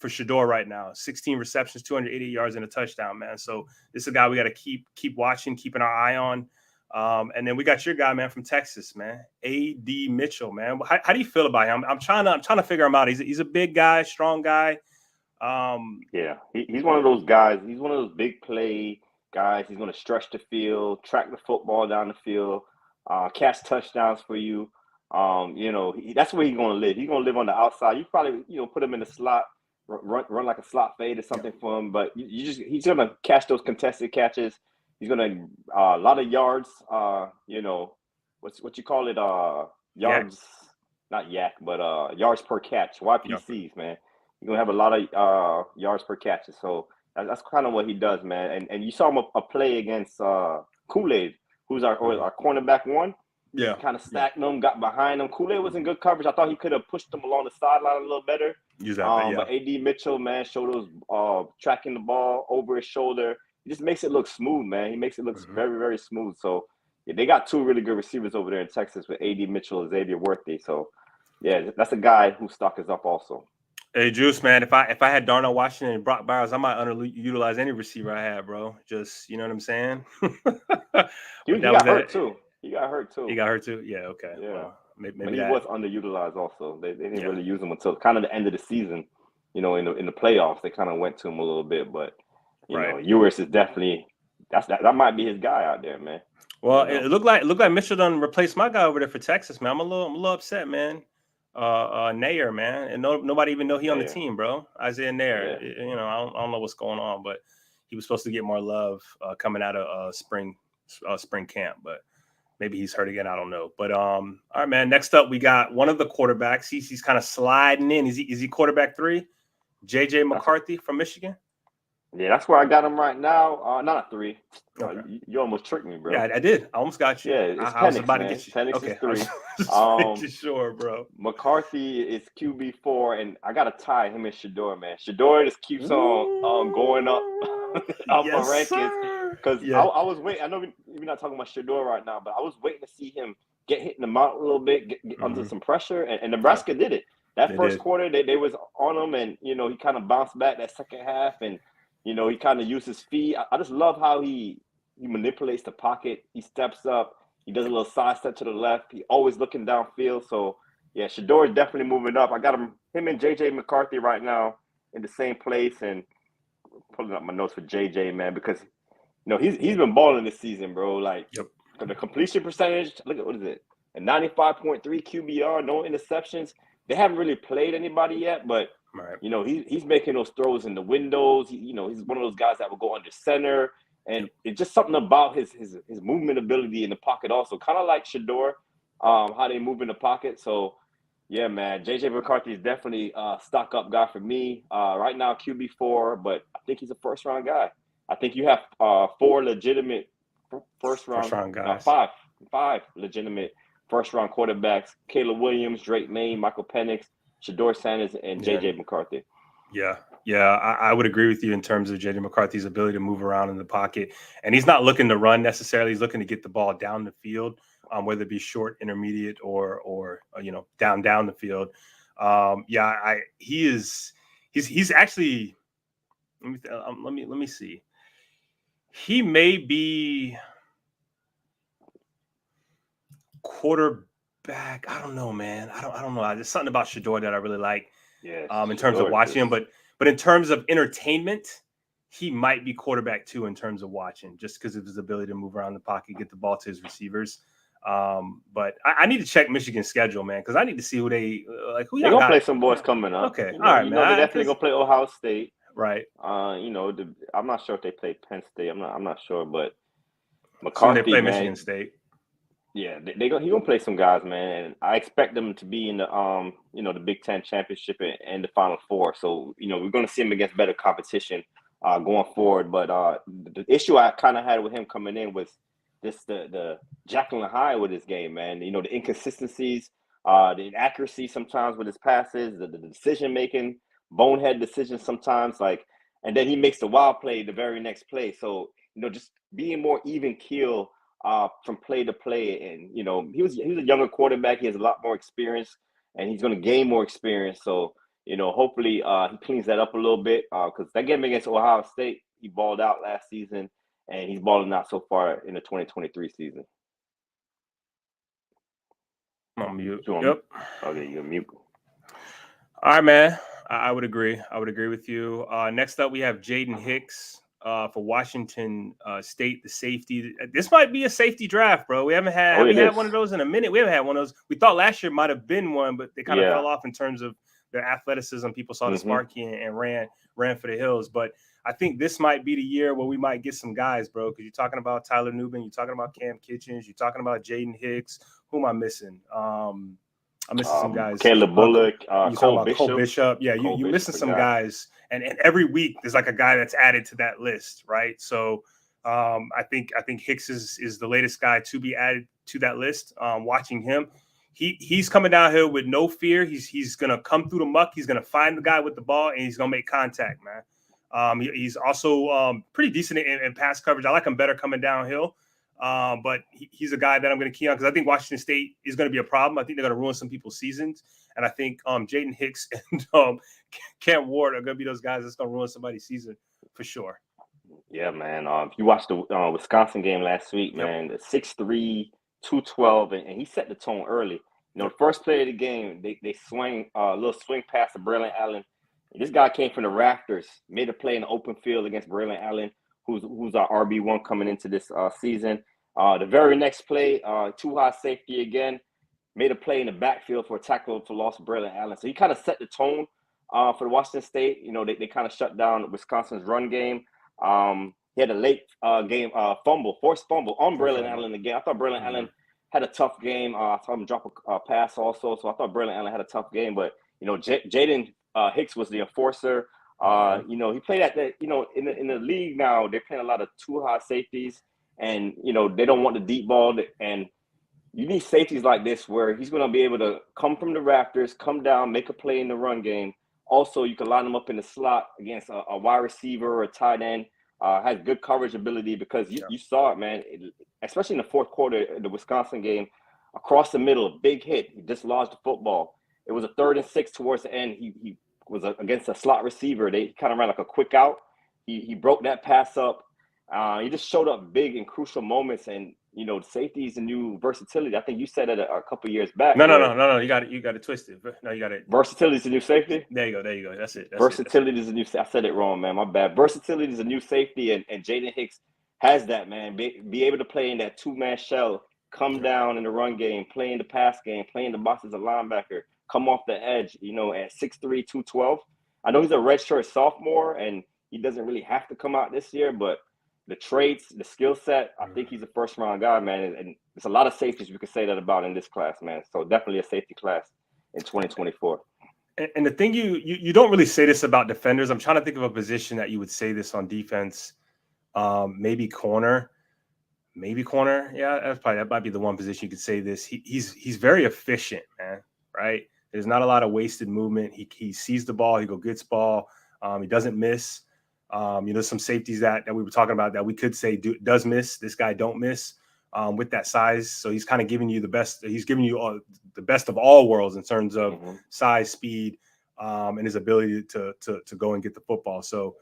Shedeur right now. 16 receptions, 280 yards, and a touchdown, man. So this is a guy we got to keep watching, keeping our eye on. And then we got your guy, man, from Texas, man, A.D. Mitchell, man. How do you feel about him? I'm trying to figure him out. He's a big guy, strong guy. Yeah, he's one of those guys. He's one of those big play guys. He's going to stretch the field, track the football down the field, catch touchdowns for you. You know, that's where he's going to live. He's going to live on the outside. You probably, you know, put him in the slot, run like a slot fade or something for him. But he's going to catch those contested catches. He's gonna a lot of yards. You know, what you call it? Yards, not yak, but yards per catch. YPCs, man. You're gonna have a lot of yards per catch. So that's kind of what he does, man. And you saw him a play against Kool-Aid, who's our cornerback one. Yeah, kind of stacked them, got behind them. Kool-Aid was in good coverage. I thought he could have pushed them along the sideline a little better. But A.D. Mitchell, man, showed those tracking the ball over his shoulder. He just makes it look smooth, man. He makes it look very, very smooth. So, yeah, they got two really good receivers over there in Texas with A.D. Mitchell and Xavier Worthy. So, yeah, that's a guy whose stock is up also. Hey, Juice, man, if I had Darnell Washington and Brock Bowers, I might underutilize any receiver I had, bro. Just, you know what I'm saying? He got hurt too. He got hurt too? Yeah, okay. Yeah. Well, maybe he was underutilized also. They didn't really use him until kind of the end of the season. You know, in the playoffs, they kind of went to him a little bit, but you know, Ewers is definitely that might be his guy out there, man. Well, you know? it looked like Mitchell done replaced my guy over there for Texas, man. I'm a little upset, man. Nair, man, and nobody even know he on the team, bro. Isaiah Nair. Yeah. You know, I don't know what's going on, but he was supposed to get more love coming out of spring camp, but maybe he's hurt again. I don't know. But all right, man. Next up, we got one of the quarterbacks. He's kind of sliding in. Is he quarterback 3? JJ McCarthy from Michigan. Yeah, that's where I got him right now. Not a 3. Okay. You almost tricked me, bro. Yeah, I did. I almost got you. Yeah, it's Penix, was about to get you. Penix is 3. Sure, bro. McCarthy is QB4, and I got to tie him and Shedeur, man. Shedeur just keeps on going up for rankings. Because I was waiting. I know we're not talking about Shedeur right now, but I was waiting to see him get hit in the mount a little bit, get under some pressure, and Nebraska did it. That first quarter, they was on him, and, you know, he kind of bounced back that second half, and, you know, he kind of used his feet. I just love how he manipulates the pocket. He steps up. He does a little side step to the left. He always looking downfield. So, yeah, Shedeur is definitely moving up. I got him and J.J. McCarthy right now in the same place, and pulling up my notes for J.J., man, because, you know, he's been balling this season, bro. Like, the completion percentage, look at, what is it? A 95.3 QBR, no interceptions. They haven't really played anybody yet, but you know, he's making those throws in the windows. You know, he's one of those guys that will go under center, and it's just something about his movement ability in the pocket also, kind of like Shedeur, how they move in the pocket. So, yeah, man, JJ McCarthy is definitely a stock up guy for me. Right now, QB4, but I think he's a first round guy. I think you have 4 legitimate first round guys. 5 legitimate first round quarterbacks: Caleb Williams, Drake May, Michael Penix, Shedeur Sanders, and JJ McCarthy. Yeah, I would agree with you in terms of JJ McCarthy's ability to move around in the pocket. And he's not looking to run necessarily. He's looking to get the ball down the field, whether it be short, intermediate, or you know, down the field. He's actually. Let me see. He may be quarterback. I don't know, man. I don't know. There's something about Shador that I really like. Yeah, In terms of watching him, but in terms of entertainment, he might be quarterback 2 in terms of watching, just because of his ability to move around the pocket, get the ball to his receivers. But I need to check Michigan's schedule, man, because I need to see who they like. Who they're y'all gonna got? play some boys coming up. Okay, You all right, you man. they're definitely gonna play Ohio State. Right. I'm not sure if they play Penn State. I'm not sure, but Soon they McCarthy, play man. Michigan State. Yeah, he gonna play some guys, man, and I expect them to be in the the Big Ten championship and the Final Four. So we're gonna see him against better competition going forward. But the issue I kind of had with him coming in was just the Jekyll and Hyde with his game, man. The inconsistencies, the inaccuracy sometimes with his passes, the decision making, bonehead decisions sometimes, and then he makes the wild play the very next play. So just being more even keel from play to play, and he was a younger quarterback. He has a lot more experience, and he's going to gain more experience. So hopefully he cleans that up a little bit, because that game against Ohio State, he balled out last season, and he's balling out so far in the 2023 season. I'm on mute. Yep. Okay, you're mute. All right, man. I would agree. I would agree with you. Next up, we have Jaden Hicks for Washington State, the safety. This might be a safety draft, bro. We haven't had one of those in a minute. We haven't had one of those. We thought last year might have been one, but they kind of fell off in terms of their athleticism. People saw the sparky and ran for the hills. But I think this might be the year where we might get some guys, bro, because you're talking about Tyler Nubin, you're talking about Cam Kitchens, you're talking about Jaden Hicks. Who am I missing? I'm missing some guys. Caleb Bullock, Cole Bishop. Yeah, you're missing some guys. And every week there's like a guy that's added to that list, right? So I think Hicks is the latest guy to be added to that list. Watching him, he's coming down here with no fear. He's gonna come through the muck. He's gonna find the guy with the ball, and he's gonna make contact, man. He's also pretty decent in pass coverage. I like him better coming downhill. But he's a guy that I'm going to key on because I think Washington State is going to be a problem. I think they're going to ruin some people's seasons. And I think Jaden Hicks and Cam Ward are going to be those guys that's going to ruin somebody's season for sure. Yeah, man. If you watched the Wisconsin game last week, man, the 6'3", 212, and he set the tone early. The first play of the game, they swing a little swing pass to Braylon Allen. And this guy came from the rafters, made a play in the open field against Braylon Allen, who's our RB1 coming into this season. The very next play, too high safety again, made a play in the backfield for a tackle for loss of Braylon Allen. So he kind of set the tone for the Washington State. They kind of shut down Wisconsin's run game. He had a late game forced fumble on Braylon Allen again. I thought Braylon Allen had a tough game. I saw him drop a pass also. So I thought Braylon Allen had a tough game. But, Jaden Hicks was the enforcer. He played at the, in the league now, they're playing a lot of too high safeties, and, they don't want the deep ball. And you need safeties like this where he's going to be able to come from the rafters, come down, make a play in the run game. Also, you can line him up in the slot against a wide receiver or a tight end. Has good coverage ability because you saw it, man, especially in the fourth quarter of the Wisconsin game, across the middle, big hit. He dislodged the football. It was a 3rd and 6 towards the end. He was against a slot receiver. They kind of ran like a quick out. He broke that pass up. He just showed up big in crucial moments, and safety is a new versatility. I think you said it a couple years back. No. You got it twisted. No, you got it. Versatility is a new safety. There you go. That's it. Versatility is a new. I said it wrong, man. My bad. Versatility is a new safety, and Jaden Hicks has that, man. Be able to play in that 2-man shell, come down in the run game, play in the pass game, play in the box as a linebacker, come off the edge. At 6'3", 212. I know he's a redshirt sophomore, and he doesn't really have to come out this year, but the traits, the skill set, I think he's a first-round guy, man. And there's a lot of safeties we could say that about in this class, man. So definitely a safety class in 2024. And the thing you don't really say this about defenders. I'm trying to think of a position that you would say this on defense. Maybe corner. Yeah, that might be the one position you could say this. He's very efficient, man. Right? There's not a lot of wasted movement. He sees the ball. He gets ball. He doesn't miss. Some safeties that we were talking about that we could say does miss. This guy don't miss. with that size. So he's kind of giving you the best. He's giving you the best of all worlds in terms of size, speed, and his ability to go and get the football. So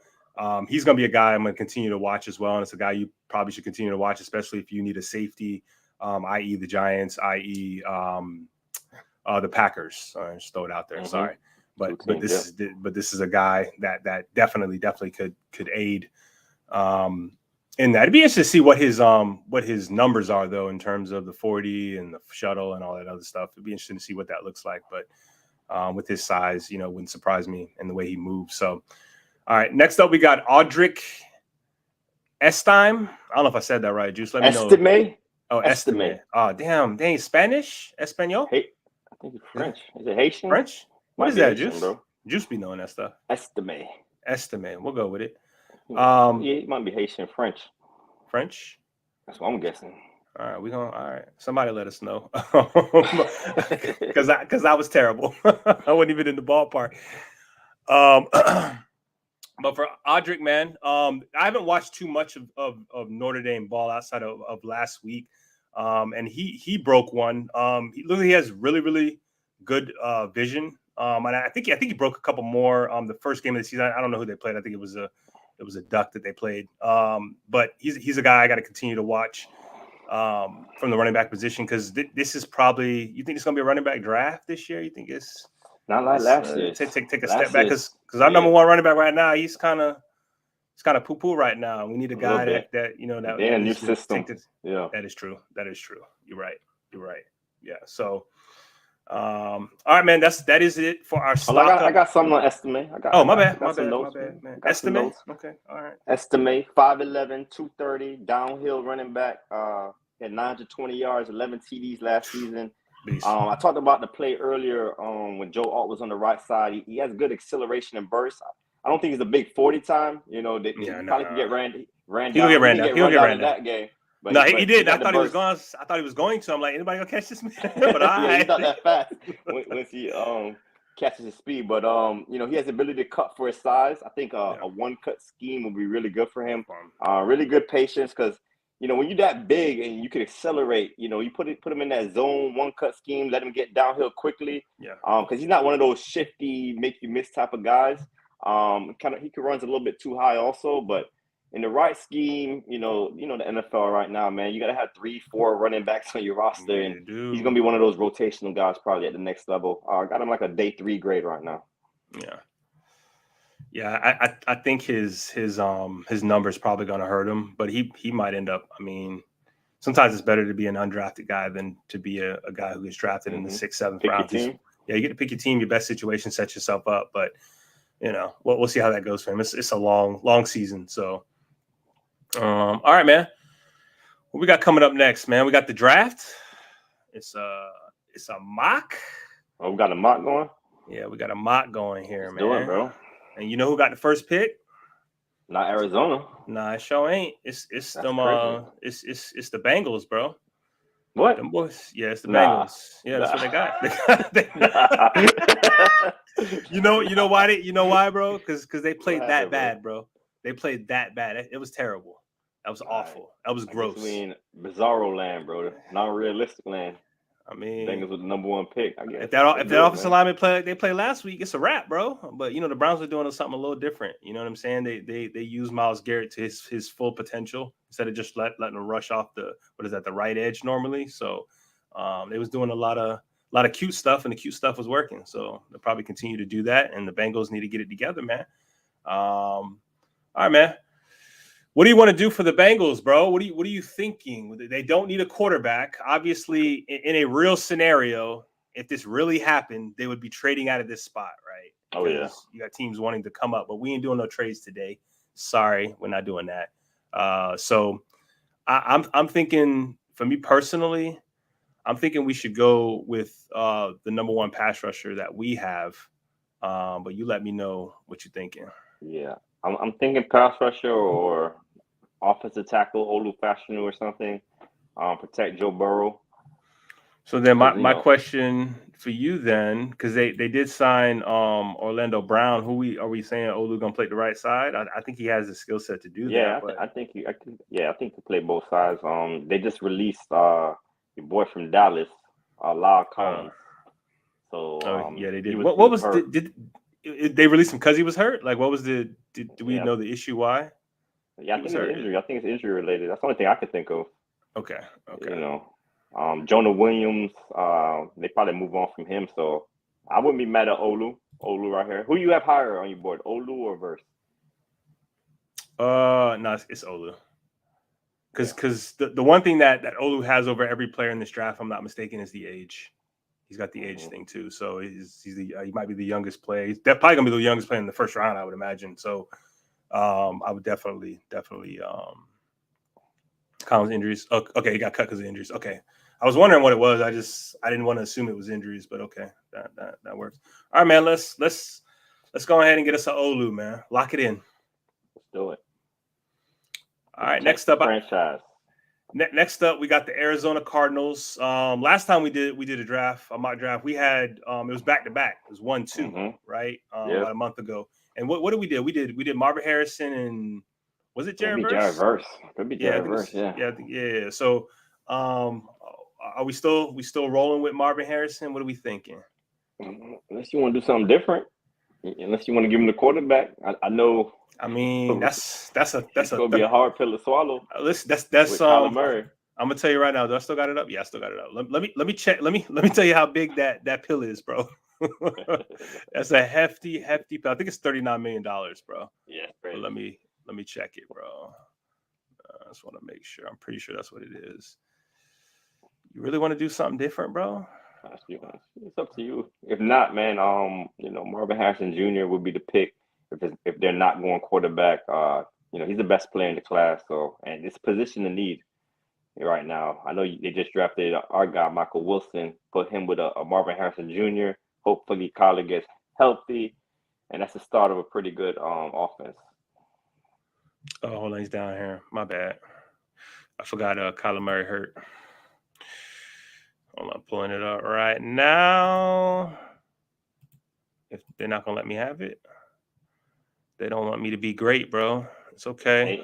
he's going to be a guy I'm going to continue to watch as well. And it's a guy you probably should continue to watch, especially if you need a safety, i.e. the Giants, i.e. The Packers. Just throw it out there. Sorry. But this is a guy that definitely could aid in that. It'd be interesting to see what his numbers are though in terms of the 40 and the shuttle and all that other stuff. It'd be interesting to see what that looks like. But with his size, wouldn't surprise me and the way he moves. So all right, next up we got Audric Estime. I don't know if I said that right, Juice. Let me know. Estime. Oh, Estime. Oh, damn, Spanish? Espanol? Hey, I think it's French. Is it Haitian? French? What is that, Juice? Bro. Juice be knowing that stuff. Estime. We'll go with it. Yeah, it might be Haitian French. French? That's what I'm guessing. All right, all right. Somebody let us know. Because I was terrible. I wasn't even in the ballpark. But for Audric, man, I haven't watched too much of Notre Dame ball outside of last week. And he broke one. He has really, really good vision. And I think he broke a couple more the first game of the season. I don't know who they played. I think it was a Duck that they played. But he's a guy I got to continue to watch from the running back position, because this is probably, you think it's going to be a running back draft this year? You think it's not like last year? Take a step back, because our number one running back right now, he's kind of poo-poo right now. We need a guy that new system. That is true. You're right. Yeah. So, all right, man. That is it for our stock. I got something on Estime. My bad, man. Estime. Okay. All right. Estime, 5'11", 230, downhill running back. Had 920 yards, 11 TDs last season. I talked about the play earlier when Joe Alt was on the right side. He has good acceleration and burst. I don't think he's a big 40 time. Probably could get ran down. He'll get ran down in that game. But he did. I thought he was going to. I'm like, anybody gonna catch this man? But he's not that fast once he catches his speed. But he has the ability to cut for his size. I think a one cut scheme will be really good for him. Really good patience, because when you're that big and you can accelerate, you put him in that zone one cut scheme, let him get downhill quickly. Yeah. Because he's not one of those shifty, make you miss type of guys. He can run a little bit too high also, but in the right scheme, the NFL right now, man, you got to have 3-4 running backs on your roster, and he's going to be one of those rotational guys probably at the next level. I got him like a day 3 grade right now. Yeah. Yeah, I think his numbers probably going to hurt him, but he might end up. I mean, sometimes it's better to be an undrafted guy than to be a guy who gets drafted in the 6th, 7th round. Yeah, you get to pick your team, your best situation, set yourself up. But we'll see how that goes for him. It's a long season. So, all right, man. What we got coming up next, man? We got the draft. It's a mock. Oh, we got a mock going? Yeah, we got a mock going here, man. Do it, bro. And you know who got the first pick? Not Arizona. Nah, it sure ain't. It's them. It's the Bengals, bro. What? Them boys. Yeah, it's the Bengals. Yeah, that's what they got. You know why? You know why, bro? Because they played that bad, bro. They played that bad. It was terrible. That was awful. That was gross. Bizarro land, bro. Not realistic land. I mean, Bengals with the number 1 pick. I guess. If that offensive lineman play like they played last week, it's a wrap, bro. But the Browns are doing something a little different. You know what I'm saying? They use Myles Garrett to his full potential instead of just letting him rush off the right edge normally. So they was doing a lot of cute stuff, and the cute stuff was working. So they'll probably continue to do that. And the Bengals need to get it together, man. All right, man. What do you want to do for the Bengals, bro? What are you thinking? They don't need a quarterback. Obviously, in a real scenario, if this really happened, they would be trading out of this spot, right? Oh, yeah. You got teams wanting to come up, but we ain't doing no trades today. Sorry, we're not doing that. So I'm thinking, for me personally, I'm thinking we should go with the number 1 pass rusher that we have. But you let me know what you're thinking. Yeah, I'm thinking pass rusher or offensive tackle, Olu Fashanu or something. Protect Joe Burrow. So then because my question for you then, because they did sign Orlando Brown, who are we saying Olu gonna play the right side? I think he has the skill set to do that, yeah, but I think he play both sides. They just released your boy from Dallas, Lyle uh Collins. So oh yeah, they he did. was What he was was hurt. they released him because he was hurt? Like what was the do we Yeah, know the issue why yeah, I he was think it's hurt? injury. I think it's injury related. That's the only thing I could think of. Okay, okay. You know, Jonah Williams. They probably move on from him. So I wouldn't be mad at Olu. Olu right here. Who you have higher on your board, Olu or Verse? No, it's Olu. Yeah. Because the one thing that Olu has over every player in this draft, if I'm not mistaken, is the age. He's got the age thing too. So he might be the youngest player. He's probably gonna be the youngest player in the first round, I would imagine. So I would definitely Collins injuries. Okay, he got cut because of injuries. Okay. I was wondering what it was. I didn't want to assume it was injuries, but okay, that works. All right, man. Let's go ahead and get us an Olu, man. Lock it in. Let's do it. All right, next up. Franchise. Next up, we got the Arizona Cardinals. Last time we did a draft, a mock draft. We had it was back to back. It was 1-2, right? About a month ago. And what did we do? We did Marvin Harrison and was it Jared Verse? Could be Jared Verse. Yeah. So, are we still rolling with Marvin Harrison? What are we thinking? Unless you want to do something different, unless you want to give him the quarterback, I know. I mean, that's gonna be a hard pill to swallow. Listen, that's Kyler Murray. I'm gonna tell you right now. Do I still got it up? Yeah, I still got it up. Let me check. Let me tell you how big that pill is, bro. That's a hefty pill. I think it's $39 million, bro. Yeah. But let me check it, bro. I just want to make sure. I'm pretty sure that's what it is. You really want to do something different, bro? It's up to you. If not, man, Marvin Harrison Jr. would be the pick if they're not going quarterback. He's the best player in the class. So, and it's a position of need right now. I know they just drafted our guy Michael Wilson, put him with a Marvin Harrison Jr. Hopefully, Kyler gets healthy, and that's the start of a pretty good offense. Oh, hold on, he's down here. My bad. I forgot Kyler Murray hurt. Hold on, pulling it up right now. If they're not gonna let me have it, they don't want me to be great, bro. It's okay.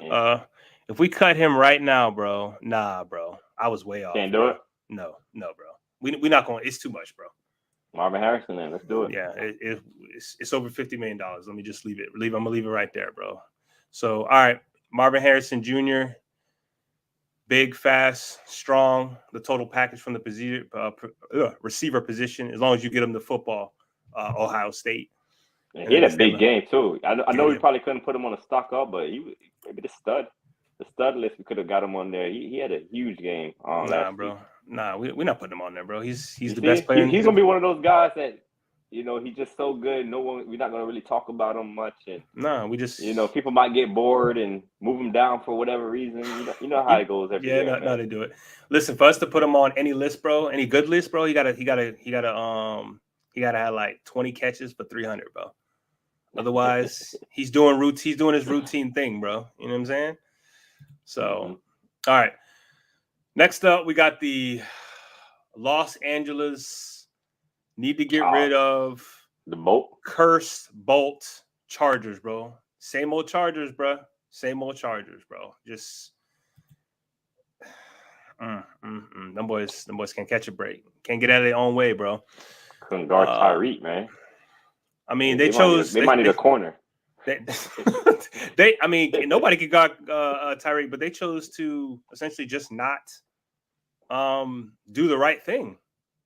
If we cut him right now, bro, nah, bro. I was way off. Can't do it? No, bro. We're not going. It's too much, bro. Marvin Harrison, then let's do it. Yeah, it's over $50 million. Let me just leave it. I'm gonna leave it right there, bro. So, all right, Marvin Harrison Jr. Big, fast, strong. The total package from the receiver position, as long as you get him the football. Ohio State. And he had a big game too. I know we probably couldn't put him on a stock up, but maybe the stud list we could have got him on there. He had a huge game. Nah, bro. Nah, we're not putting him on there, bro. He's the see? best player. He's gonna be one of those guys that he's just so good. We're not gonna really talk about him much, and we just people might get bored and move him down for whatever reason. You know how it goes every year. Yeah, no, they do it. Listen, for us to put him on any list, bro, any good list, bro, he gotta have like 20 catches for 300, bro. Otherwise, he's doing his routine thing, bro. You know what I'm saying? So, all right. Next up, we got the Los Angeles need to get rid of the cursed Bolt Chargers, bro. Same old Chargers, bro. Just them boys can't catch a break. Can't get out of their own way, bro. Couldn't guard Tyreek, man. I mean, they might need a corner. Nobody could guard Tyreek, but they chose to essentially just not do the right thing,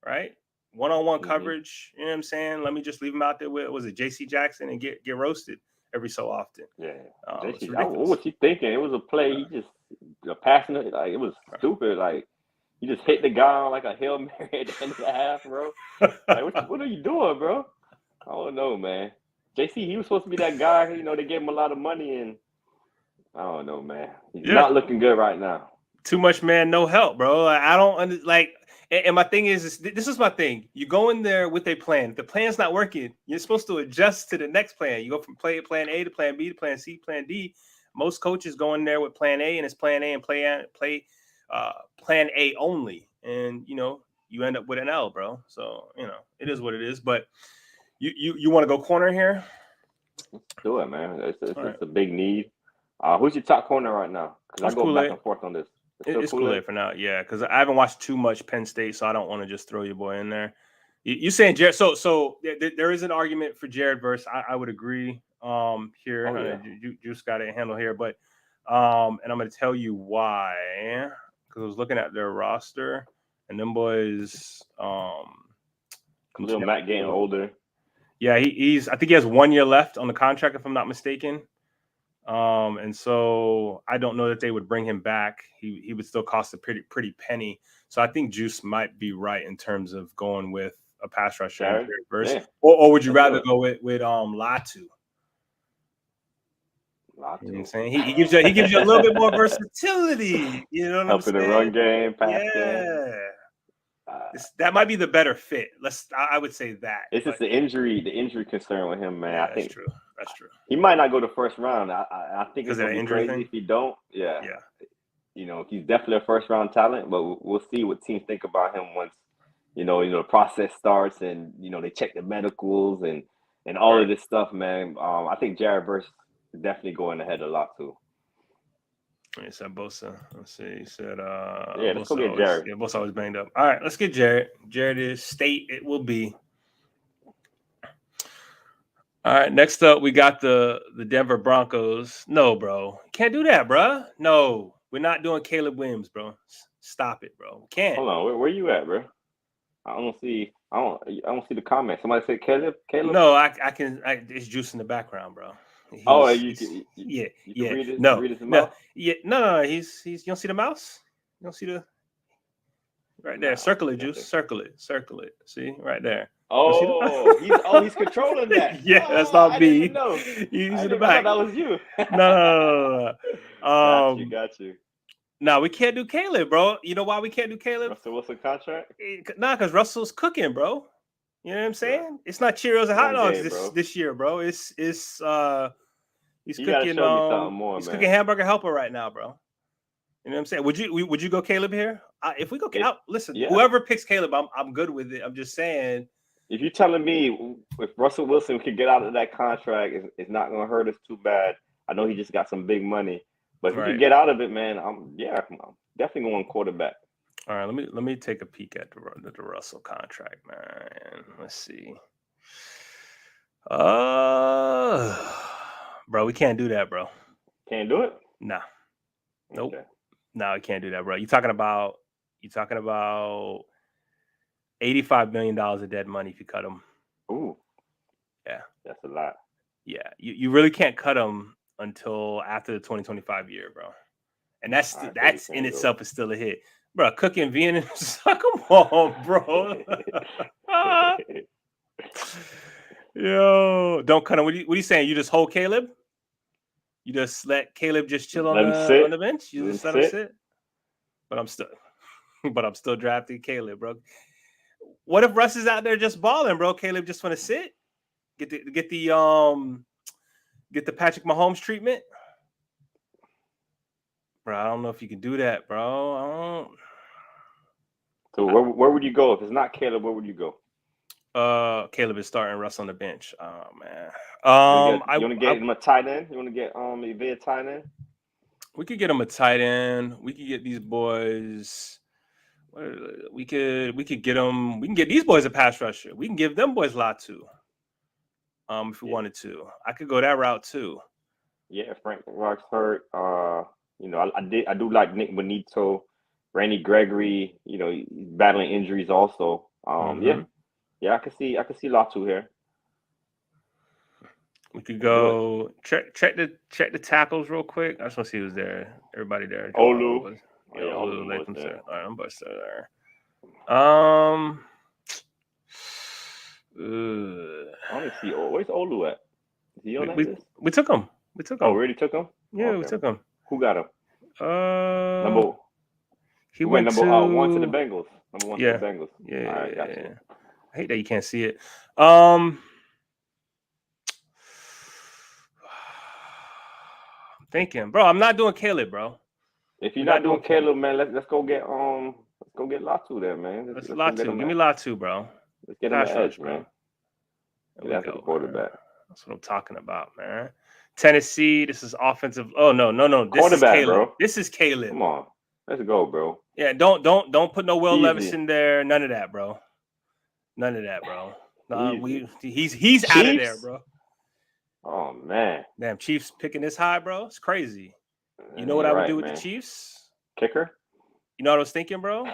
right? One-on-one coverage, you know what I'm saying? Let me just leave him out there with, was it JC Jackson, and get roasted every so often. Yeah. What was he thinking? It was a play. He just passing it. Like, it was stupid. Like, he just hit the guy on like a Hail Mary at the end of the half, bro. Like, what are you doing, bro? I don't know, man. JC, he was supposed to be that guy. They gave him a lot of money, and I don't know, man. He's not looking good right now. Too much man, no help, bro. I don't like. And my thing is this is my thing. You go in there with a plan. If the plan's not working, you're supposed to adjust to the next plan. You go from plan A to plan B to plan C, plan D. Most coaches go in there with plan A, and it's plan A and plan A only. And you end up with an L, bro. So it is what it is. But you want to go corner here? Do it, man. It's Right. a big need. Who's your top corner right now? Because I go back and forth on this. It's Kool-Aid for now, yeah. Because I haven't watched too much Penn State, so I don't want to just throw your boy in there. You saying Jared? So there is an argument for Jared versus. I would agree. Here, Juice got a handle here, but and I'm going to tell you why. Because I was looking at their roster, and them boys. Khalil Mack getting older. Yeah, he's. I think he has 1 year left on the contract, if I'm not mistaken. And so I don't know that they would bring him back. He would still cost a pretty penny. So I think Juice might be right in terms of going with a pass rusher versus, or would you rather go with Latu? You know what I'm saying? He gives you a little bit more versatility. You know what I'm saying? Helping the run game, pass game. That might be the better fit. I would say that. It's just the injury concern with him, man. Yeah, I think that's true. He might not go the first round. I think it's gonna be crazy thing? if he don't. Yeah. He's definitely a first round talent, but we'll see what teams think about him once the process starts and they check the medicals and all of this stuff, man. I think Jared Verse is definitely going ahead a lot too. He said Bosa. Let's see. He said let's go get Jared. Yeah, Bosa always banged up. All right, let's get Jared. Jared is State. It will be. All right, next up we got the Denver Broncos. No, bro. Can't do that, bro. No. We're not doing Caleb Williams, bro. Stop it, bro. We can't. Hold on. Where you at, bro? I don't see the comment. Somebody said Caleb? No, I can it's Juice in the background, bro. You yeah. Read his No. mouth? Yeah. No. He's you don't see the mouse? You don't see the right there. Circle it, Juice. Circle it. See? Right there. Oh, he's controlling that. Yeah, that's not me. He's in the back. I thought that was you. No. Got you. No, we can't do Caleb, bro. You know why we can't do Caleb? Russell Wilson contract? Nah, because Russell's cooking, bro. You know what I'm saying? Right. It's not Cheerios and hot dogs this year, bro. He's cooking. Show me something more, he's cooking hamburger helper right now, bro. You know what I'm saying? Would you go Caleb here? If we go, listen. Whoever picks Caleb, I'm good with it. I'm just saying. If you're telling me if Russell Wilson could get out of that contract, it's not going to hurt us too bad. I know he just got some big money, but if he can get out of it, man, I'm definitely going quarterback. All right, let me take a peek at the Russell contract, man. Let's see. Bro, we can't do that, bro. Can't do it? Nah. Nope. Okay. No, we can't do that, bro. You're talking about $85 million of dead money if you cut him. Ooh. Yeah. That's a lot. Yeah. You really can't cut him until after the 2025 year, bro. And that's in itself is still a hit. Bro, cooking Vienna. Come on, bro. Yo, don't cut him. What are you saying? You just hold Caleb? You just let Caleb just chill on the bench? You just let him sit? But I'm still drafting Caleb, bro. What if Russ is out there just balling, bro? Caleb just want to sit? Get the Patrick Mahomes treatment? Bro, I don't know if you can do that, bro. So where would you go? If it's not Caleb, where would you go? Caleb is starting Russ on the bench. Oh man. You want to get him a tight end? You want to get a tight end? We could get him a tight end. We could get these boys. We could get them. We can get these boys a pass rusher. We can give them boys a lot too. If we wanted to, I could go that route too. Yeah, Frank Rock's hurt. I do like Nick Bonito, Randy Gregory. He's battling injuries also. Yeah, I can see Latu here. We could go check the tackles real quick. I just want to see who's there. Everybody there. Olu. Olu. All right, I'm busted there. I don't see. Where's Olu at? Is he on that list? We took him. Oh, we already took him? Yeah, okay. We took him. Who got him? He went number one to the Bengals. Number one to the Bengals. Yeah. All right, gotcha. Yeah. I hate that you can't see it. Thinking, bro. I'm not doing Caleb, bro. If you're not doing Caleb, man, let's go get go get Latu there, man. Let's go Latu. get him Give me at- Latu, bro. Let's get him an Pass edge, rush, bro. man. There Get we after the go, quarterback. man. That's what I'm talking about, man. Tennessee, this is offensive. Oh, no. This Quarterback, is Caleb. bro. This is Caleb. Come on. Let's go, bro. Yeah, don't put no Will Easy. Levis in there. None of that, bro. None of that, bro. He's Chiefs? out of there, bro. Oh, man. Damn, Chiefs picking this high, bro. It's crazy. You know That what ain't I would right, do with man. the Chiefs? Kicker? You know what I was thinking, bro?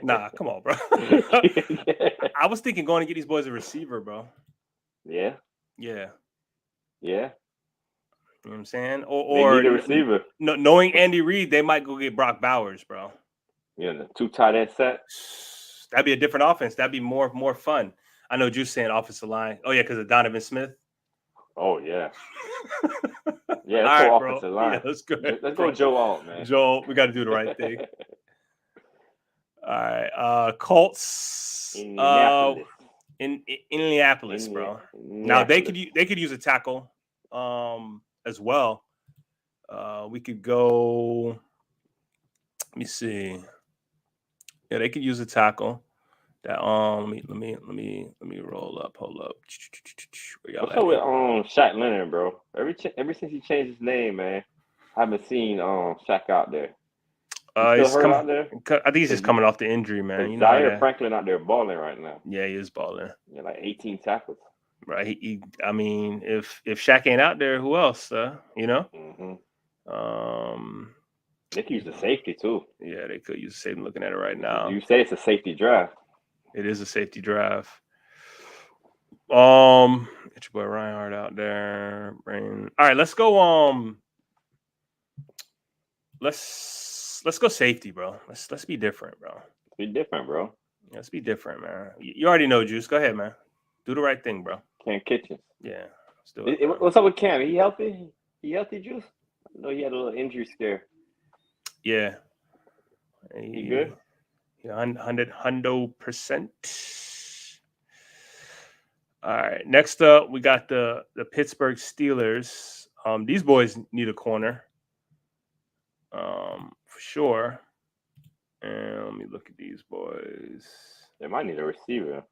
Nah, come on, bro. I was thinking going to get these boys a receiver, bro. Yeah. Yeah. Yeah. You know what I'm saying? They Or need a receiver. Knowing Andy Reid, they might go get Brock Bowers, bro. Yeah, the 2 tight end set. That'd be a different offense. That'd be more fun. I know Juice saying offensive line. Oh, yeah, because of Donovan Smith. Oh, yeah. Yeah, let's All go right, offensive bro. line. Yeah, let's go. Let's go Joe Alt, man. Joe, we got to do the right thing. All right. Colts. Indianapolis. In Indianapolis, bro. Now they could use a tackle as well. We could go. Let me see. Yeah, they could use a tackle. That let me roll up. Hold up. What's up with Shaq Leonard, bro? Ever since he changed his name, man, I haven't seen Shaq out there. He's still hurt out there? I think he's just coming off the injury, man. You know Zaire Franklin out there balling right now. Yeah, he is balling. Yeah, like 18 tackles. Right. I mean, if Shaq ain't out there, who else? You know. Mm-hmm. They could use the safety too. Yeah, they could use the safety. I'm looking at it right now. You say it's a safety draft. It is a safety draft. Get your boy Reinhardt out there. All right, let's go. Let's go safety, bro. Let's be different, bro. Let's be different, bro. Let's be different, man. You already know, Juice. Go ahead, man. Do the right thing, bro. Cam Kitchens. Yeah, let's do it. What's up with Cam? He healthy? He healthy, Juice? I know he had a little injury scare. Yeah. He good? Yeah, 100%. All right. Next up, we got the Pittsburgh Steelers. These boys need a corner. For sure. And let me look at these boys. They might need a receiver.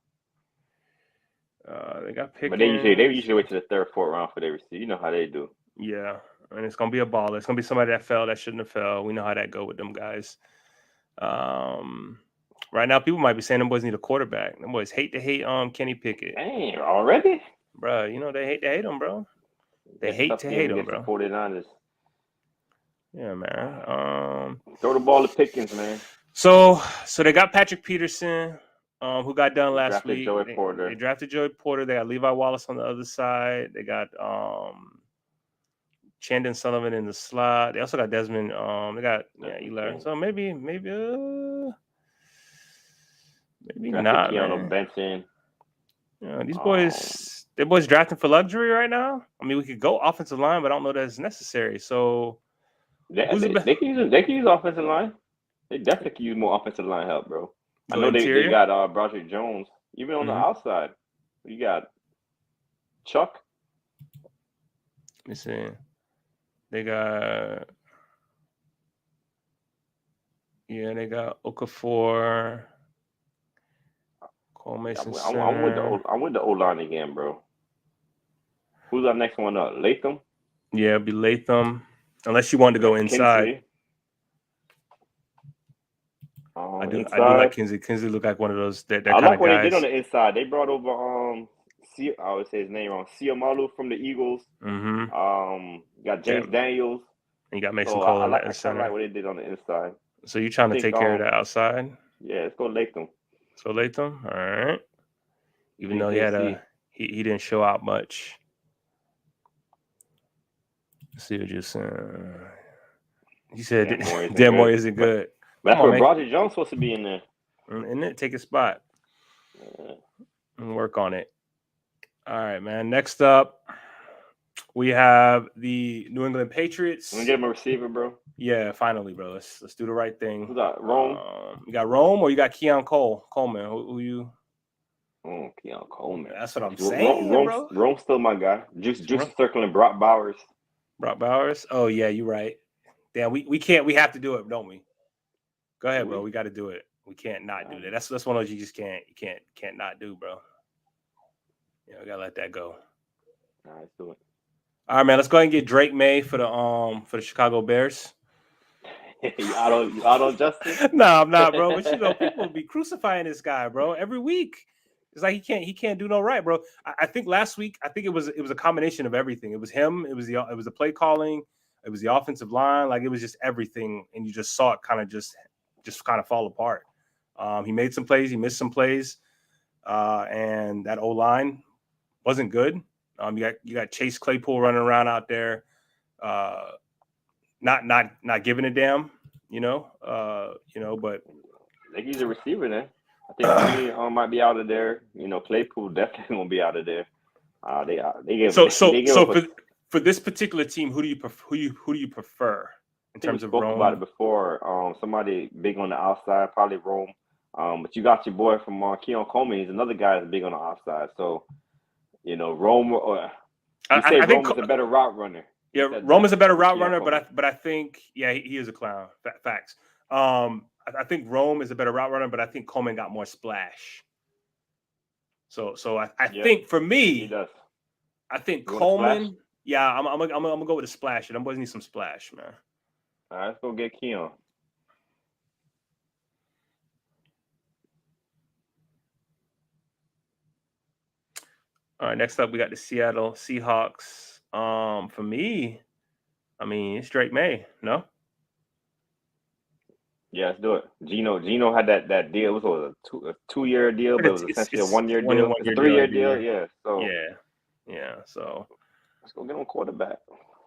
They got Pickens. But they usually wait to the third, fourth round for their receiver. You know how they do. Yeah. And it's gonna be a baller. It's gonna be somebody that fell that shouldn't have fell. We know how that go with them guys. Right now, people might be saying them boys need a quarterback. Them boys hate Kenny Pickett. Dang, already? Bro, you know they hate to hate him, bro. They hate to hate him, bro. 49ers. Yeah, man. Throw the ball to Pickens, man. So they got Patrick Peterson, who got done last week. They drafted Joey Porter. They got Levi Wallace on the other side. They got Chandon Sullivan in the slot. They also got Desmond. They got Eli. So maybe not, man. Benson. These boys, their boys drafting for luxury right now. I mean, we could go offensive line, but I don't know that it's necessary. So they can use offensive line. They definitely can use more offensive line help, bro. I know they got Broderick Jones. Even on the outside, you got Chuck. Let me see. They got Okafor. Cole Mason. I'm with the O-line again, bro. Who's our next one up? Latham? Yeah, it'll be Latham. Unless you want to go inside. I do like Kinsey. Kinsey look like one of those that kind of guys. I like what they did on the inside. They brought over I always say his name wrong. Siamalu from the Eagles. Mm-hmm. Got James Daniels. And you got Mason Cole on that inside. I like what they did on the inside. So you trying to take care of the outside? Yeah, let's go Latham. So Latham, all right. Even though he didn't show out much. Let's see what you're saying. He said Dan Moore isn't good. But that's where Broderick Jones supposed to be in there. Isn't it? Take a spot. And work on it. All right, man. Next up, we have the New England Patriots. Can we get him a receiver, bro? Yeah, finally, bro. Let's do the right thing. Who's that? Rome? You got Rome or you got Keon Coleman? Who you? Oh, Keon Coleman. That's what I'm saying, bro. Rome's still my guy. Juice circling Brock Bowers. Brock Bowers? Oh, yeah, you're right. Damn, we can't. We have to do it, don't we? Go ahead, bro. We got to do it. We can't not do that. That's one of those you just can't not do, bro. We gotta let that go. All right, let's do it. All right, man. Let's go ahead and get Drake May for the Chicago Bears. you out on Justin? No, I'm not, bro. But people be crucifying this guy, bro, every week. It's like he can't do no right, bro. I think last week, I think it was a combination of everything. It was him. It was the play calling. It was the offensive line. Like it was just everything, and you just saw it kind of just kind of fall apart. He made some plays. He missed some plays, and that O line wasn't good. You got Chase Claypool running around out there, not giving a damn, but they he's a receiver then. I think Junior might be out of there. Claypool definitely won't be out of there. They give for this particular team, who do you prefer in terms of Rome? About it before. Somebody big on the outside, probably Rome. But you got your boy from Keon Coleman. He's another guy that's big on the outside. So, Rome. I think Rome is a better route runner. Yeah, Rome is a better route runner, but I think he is a clown. Facts. I think Rome is a better route runner, but I think Coleman got more splash. So I think for me, he does. I think Coleman. Yeah, I'm gonna go with a splash. Them boys need some splash, man. All right, let's go get Keon. All right, next up we got the Seattle Seahawks. For me, I mean it's Drake May. No. Yeah, let's do it. Gino had that deal. It was a 2-year deal, but it was essentially a 1-year deal. It's a 3-year deal. Yeah. So yeah. So let's go get him a quarterback.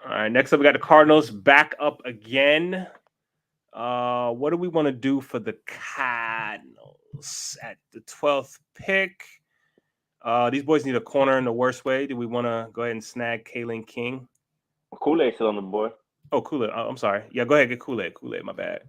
All right. Next up, we got the Cardinals back up again. What do we want to do for the Cardinals at the 12th pick? These boys need a corner in the worst way. Do we want to go ahead and snag Kalen King? Kool-Aid's still on the board. Oh, Kool-Aid. I'm sorry. Yeah, go ahead, get Kool-Aid. Kool-Aid, my bad.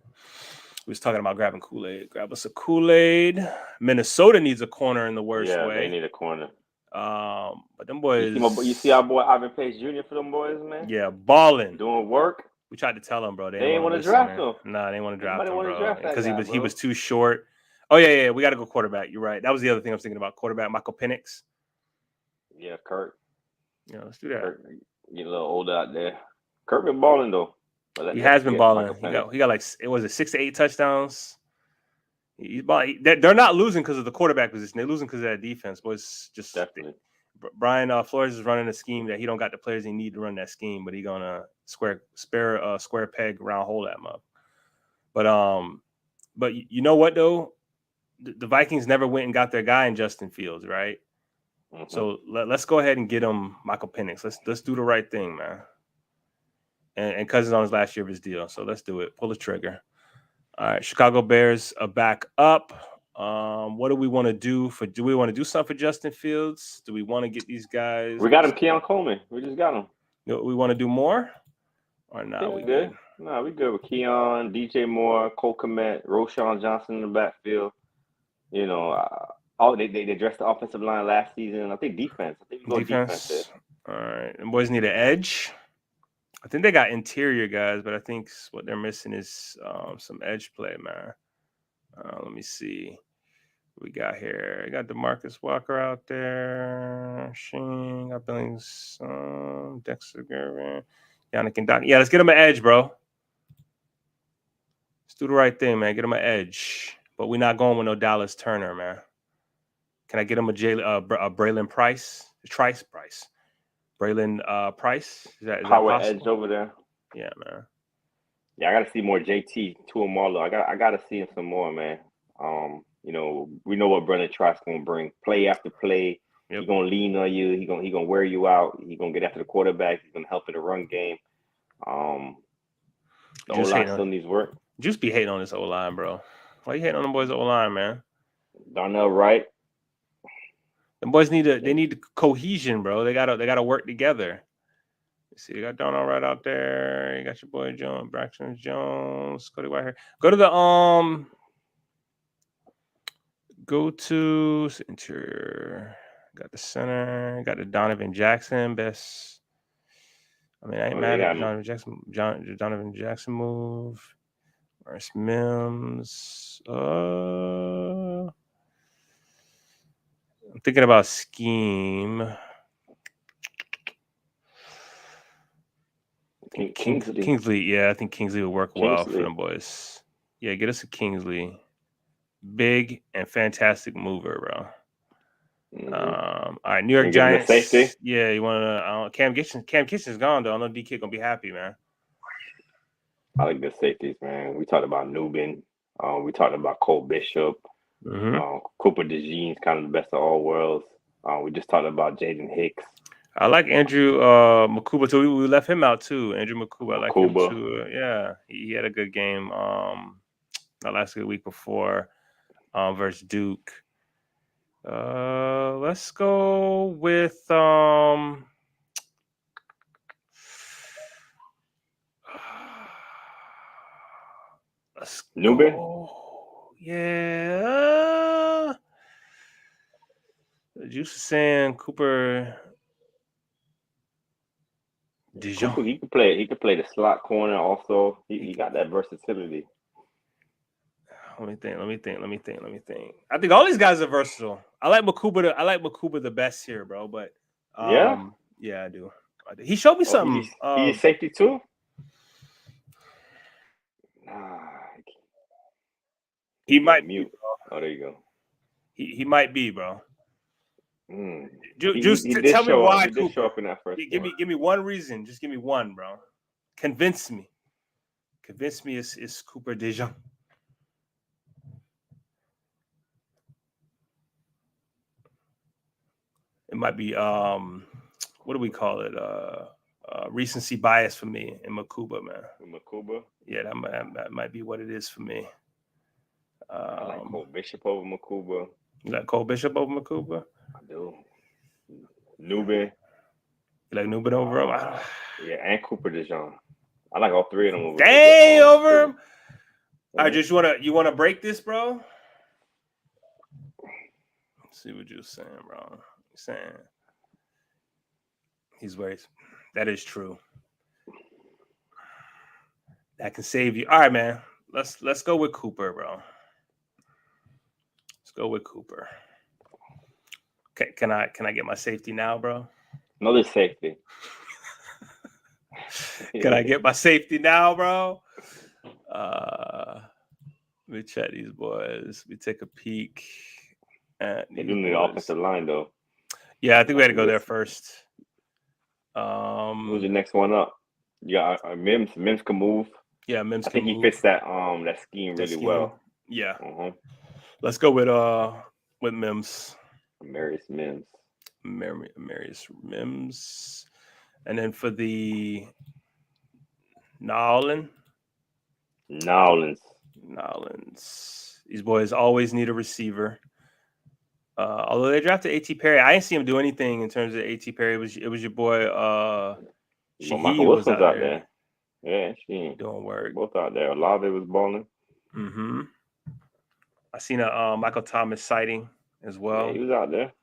We was talking about grabbing Kool-Aid. Grab us a Kool-Aid. Minnesota needs a corner in the worst way. Yeah, they need a corner. But them boys. You see our boy Ivan Pace Jr. for them boys, man? Yeah, balling. Doing work. We tried to tell them, bro. They didn't want to draft him. Nah, they didn't want to draft him, bro. Because he was too short. Oh, yeah. We got to go quarterback. You're right. That was the other thing I was thinking about. Quarterback, Michael Penix. Yeah, Kurt. Yeah, let's do that. Kurt, get a little older out there. Kurt been balling, though. He has been balling. He got like, it was 6 to 8 touchdowns. They're not losing because of the quarterback position. They're losing because of that defense. But it's just definitely. Brian Flores is running a scheme that he don't got the players he need to run that scheme, but he gonna square peg round hole that up. But you know what though, the Vikings never went and got their guy in Justin Fields, right? Mm-hmm. So let's go ahead and get him Michael Penix. Let's do the right thing, man. And Cousins on his last year of his deal, so let's do it. Pull the trigger. All right, Chicago Bears are back up. What do we want to do? Do we want to do something for Justin Fields? Do we want to get these guys? We got him, Keon Coleman. We just got him. We want to do more? Or not? We good? No, we good with Keon, DJ Moore, Cole Kmet, Roschon Johnson in the backfield. They addressed the offensive line last season. I think defense. We go defense. All right. And boys need an edge. I think they got interior guys, but I think what they're missing is some edge play, man. Let me see. We got here. We got DeMarcus Walker out there. Sheen, got Billings, Dexter Gervin, Yannick and Doc. Yeah, let's get him an edge, bro. Let's do the right thing, man. Get him an edge. But we're not going with no Dallas Turner, man. Can I get him a Braylon Price? Trice Price. Braylon Price? Is that Power possible? edge over there. Yeah, man. Yeah, I got to see more JT Tuamalo. I got to see him some more, man. We know what Brennan Trice going to bring. Play after play. Yep. He's going to lean on you. He's going to wear you out. He's going to get after the quarterback. He's going to help in the run game. The O-line still needs work. Just be hating on this O-line, bro. Why you hating on them boys O-line, man? Darnell Wright. Them boys need cohesion, bro. They gotta work together. You see, you got Darnell Wright out there. You got your boy Jones, Braxton Jones, Cody Whitehair. Go to the Go to interior. Got the center. Got the Donovan Jackson. Best. I mean, I ain't mad at Donovan Jackson move. Versus Mims. I'm thinking about scheme. Kingsley. Yeah, I think Kingsley would work well for them boys. Yeah, get us a Kingsley. Big and fantastic mover, bro. All right, New York Giants. Safety? Yeah, you want to? Cam Kitchen's gone though. I know DK gonna be happy, man. I like the safeties, man. We talked about Nubin. We talked about Cole Bishop. Cooper DeJean's kind of the best of all worlds. We just talked about Jaden Hicks. I like Andrew Makuba too. We left him out too. Andrew Makuba, I like him too. Yeah, he had a good game. Not last week before, versus Duke. Let's go with let's Nubin? go. Yeah. Juice is saying Cooper Dijon. Cooper, he could play the slot corner also. He got that versatility. Let me think. I think all these guys are versatile. I like Makuba the best here, bro. But yeah, I do. He showed me something. He's safety too. Nah, he might mute. Oh, there you go. He might be, bro. Juice, tell me why he did show up in that first. Give me one reason. Just give me one, bro. Convince me. It's Cooper Dijon. It might be what do we call it? Recency bias for me in Makuba, man. Makuba? Yeah, that might be what it is for me. I like Cole Bishop over Makuba. You like Cole Bishop over Makuba? I do. Nubin. You like Nubin over him? Yeah, and Cooper DeJean. I like all three of them over. Dang, over him. All right, just you wanna break this, bro? Let's see what you're saying, bro. You're saying he's where he's. That is true. That can save you. All right, man. Let's go with Cooper, bro. Let's go with Cooper. Okay, can I get my safety now, bro? Another safety. Can I get my safety now, bro? Let me check these boys. Let me take a peek at these boys. The offensive line, though. Yeah, I think we had to go there first. Who's the next one up? Yeah, Mims. Mims can move. Yeah, Mims. I think he fits that scheme really well. Yeah. Let's go with Mims. Marius Mims. Marius Mims. And then for the Nolans. These boys always need a receiver. Although they drafted A.T. Perry, I didn't see him do anything in terms of A.T. Perry. It was your boy Michael Wilson's out there. Yeah, she doing work. Both out there. Olave was balling. I seen a Michael Thomas sighting as well. Yeah, he was out there.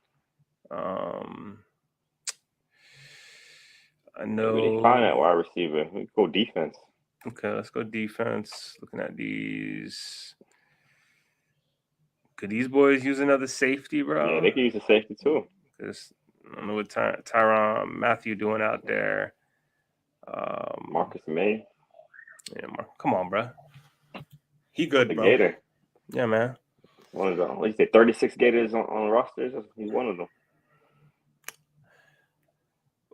I know. We didn't find that wide receiver. We go defense. Okay, let's go defense. Looking at these. Could these boys use another safety, bro? Yeah, they could use a safety too. Because I don't know what Tyron Matthew doing out there. Marcus May. Yeah, come on, bro. He good, the bro. Gator. Yeah, man. One of them. What you say? 36 Gators on rosters. He's one of them.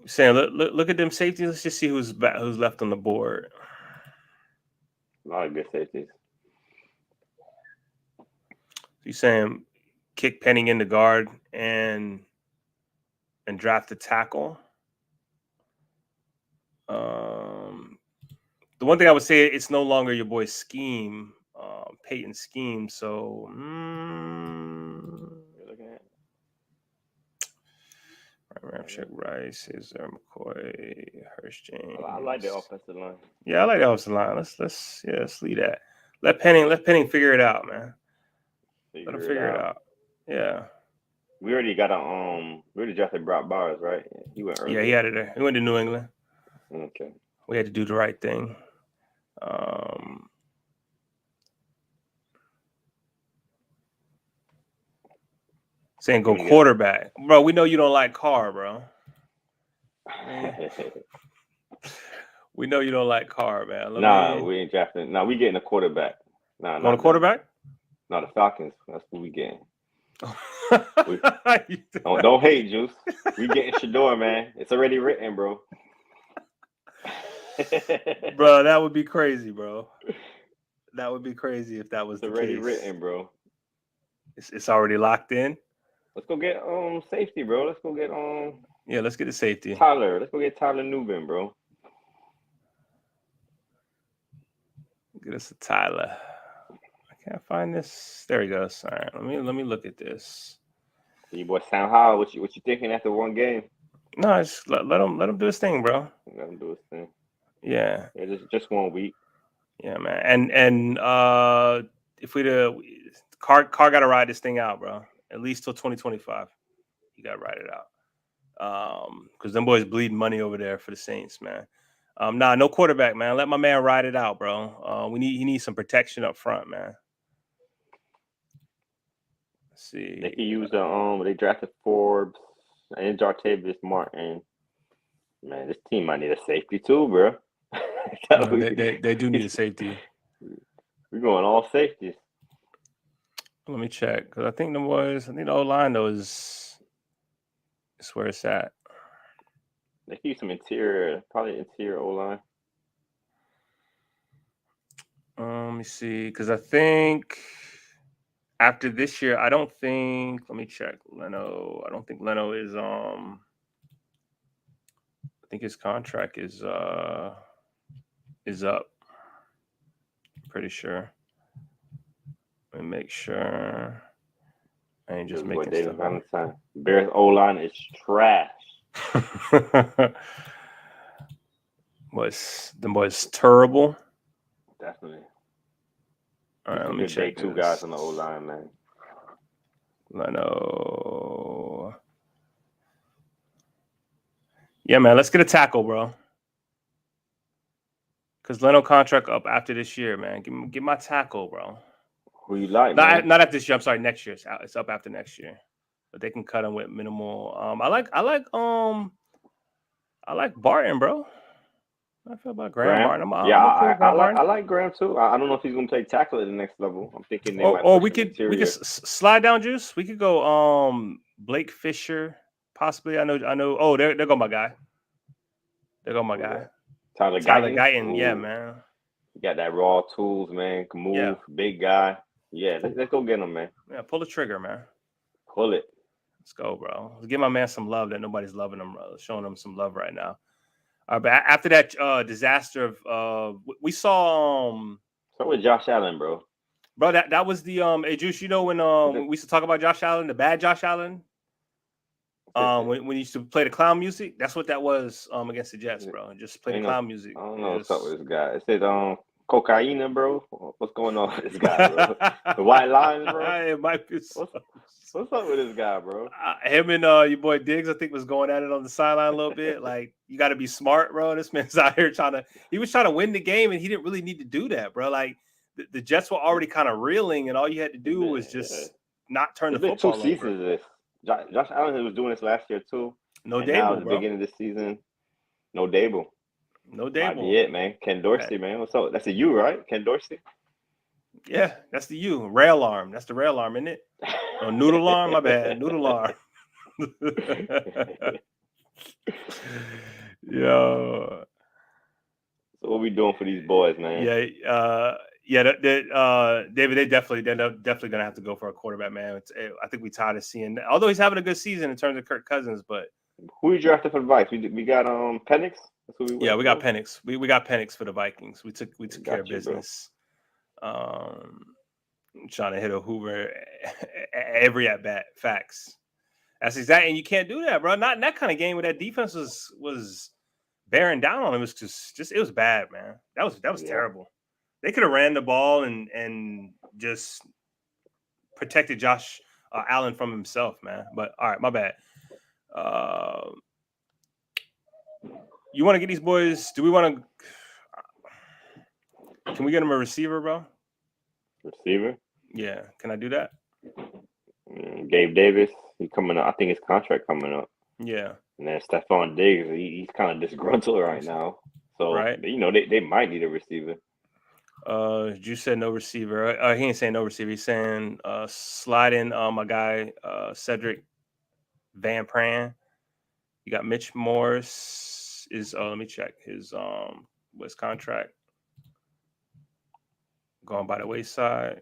Saying, look at them safeties. Let's just see who's left on the board. A lot of good safeties. You saying kick Penning in the guard and draft the tackle? The one thing I would say, it's no longer your boy's scheme, Peyton's scheme. So, Ramchick, Rice, Cesar, McCoy, Hurst, James. I like the offensive line. Yeah, I like the offensive line. Let's lead that. Let Penning figure it out, man. Let him figure it out. Yeah. We already got we already drafted Brock Bowers, right? He went early. Yeah, he had it there. He went to New England. Okay. We had to do the right thing. Saying go quarterback, bro. We know you don't like Carr, bro. We know you don't like Carr, man. We ain't drafting. Nah, we getting a quarterback. Nah, going to quarterback. No, the Falcons. That's what we getting. Don't hate, Juice. We getting Shador, man. It's already written, bro. Bro, that would be crazy, bro. That would be crazy if that was the case. It's already written, bro. It's already locked in. Let's go get safety, bro. Let's go get Yeah, let's get the safety. Tyler. Let's go get Tyler Newbin, bro. Get us a Tyler. I can't find this. There he goes. All right, let me look at this. You boy sound high. What you thinking after one game? No, just let him do his thing, bro. Let him do his thing. Yeah. Just 1 week. Yeah, man. And if Carr got to ride this thing out, bro. At least till 2025. You got to ride it out. Because them boys bleeding money over there for the Saints, man. No quarterback, man. Let my man ride it out, bro. He needs some protection up front, man. Let's see. They can use they drafted Forbes and Jartavius Martin. Man, this team might need a safety too, bro. No, they do need a safety. We're going all safeties. Let me check because I think the O-line though is where it's at. They can use some probably interior O-line. Let me see, because I think after this year, let me check Leno. I don't think Leno is I think his contract is up. Pretty sure. Let me make sure. I ain't just making stuff up. Bears O-line is trash. was terrible. Definitely. All right, let me check. 2 guys on the O-line, man. Leno. Yeah, man. Let's get a tackle, bro. Because Leno contract up after this year, man. Give my tackle, bro. Who you like, man? Not after this year. I'm sorry, next year. It's up after next year. But they can cut him with minimal. I like Barton, bro. I feel about Graham Barton. I like Graham too. I don't know if he's gonna play tackle at the next level. I'm thinking they might. We could slide down, Juice. We could go Blake Fisher, possibly. I know. Oh, there go my guy. There go my guy. Tyler Guyton. Yeah, man. You got that raw tools, man. Can move, big guy. Yeah, let's go get him, man. Yeah, pull the trigger, man. Pull it. Let's go, bro. Let's give my man some love that nobody's loving him, showing him some love right now. But after that disaster of we saw so with Josh Allen, bro. Bro, that was the hey Juice, you know when we used to talk about Josh Allen, the bad Josh Allen? When he used to play the clown music, that's what that was against the Jets, bro. Just play the clown music. I don't know what's up with this guy. It said cocaine, bro. What's going on with this guy, bro? The white lines, bro. It might be. What's up with this guy, bro? Him and your boy Diggs, I think, was going at it on the sideline a little bit. Like, you got to be smart, bro. This man's out here he was trying to win the game, and he didn't really need to do that, bro. Like, the Jets were already kind of reeling, and all you had to do was just not turn the football over. 2 seasons of this. Josh Allen was doing this last year too. No Dable, now at the beginning of this season, no Dable. No Dable. Might be it, man. Ken Dorsey, man. What's up? That's a U, right? Ken Dorsey? Yeah, that's the U. Rail arm. That's the rail arm, isn't it? Oh, noodle arm? My bad. Noodle arm. Yo. So what we doing for these boys, man? David, they're definitely gonna have to go for a quarterback, man. I think we tired of seeing that. Although he's having a good season in terms of Kirk Cousins, but who you drafted for the Vikes? We got Penix. We got Penix. We got Penix for the Vikings. We took care of business. Trying to hit a Hoover every at bat. Facts. That's exactly, and you can't do that, bro. Not in that kind of game where that defense was bearing down on him. It was just it was bad, man. That was terrible. They could have ran the ball and just protected Josh Allen from himself, man. But all right, my bad. You want to get these boys? Do we want to? Can we get them a receiver, bro? Receiver? Yeah. Can I do that? Gabe Davis, he coming up. I think his contract coming up. Yeah. And then Stephon Diggs, he's kind of disgruntled right now. So, right. They might need a receiver. You said no receiver. He ain't saying no receiver. He's saying slide in my guy Cedric Van Pran. You got Mitch Morris is let me check his what's contract going by the wayside.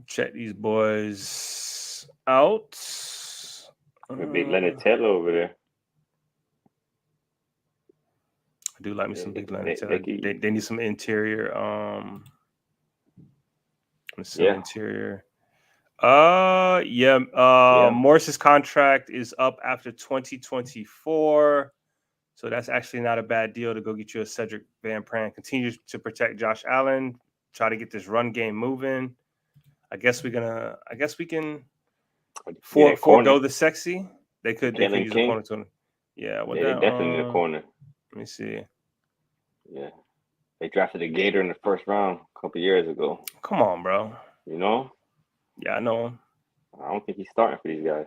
Check these boys out. Big Leonard Taylor over there. I do like me some big Leonard Taylor. They need some interior. Interior. Morris's contract is up after 2024. So that's actually not a bad deal to go get you a Cedric Van Pran. Continue to protect Josh Allen. Try to get this run game moving. I guess we can forego the sexy. They could use a corner to. Yeah, they definitely need a corner. Let me see. Yeah, they drafted a Gator in the first round a couple years ago. Come on, bro. You know? Yeah, I know him. I don't think he's starting for these guys.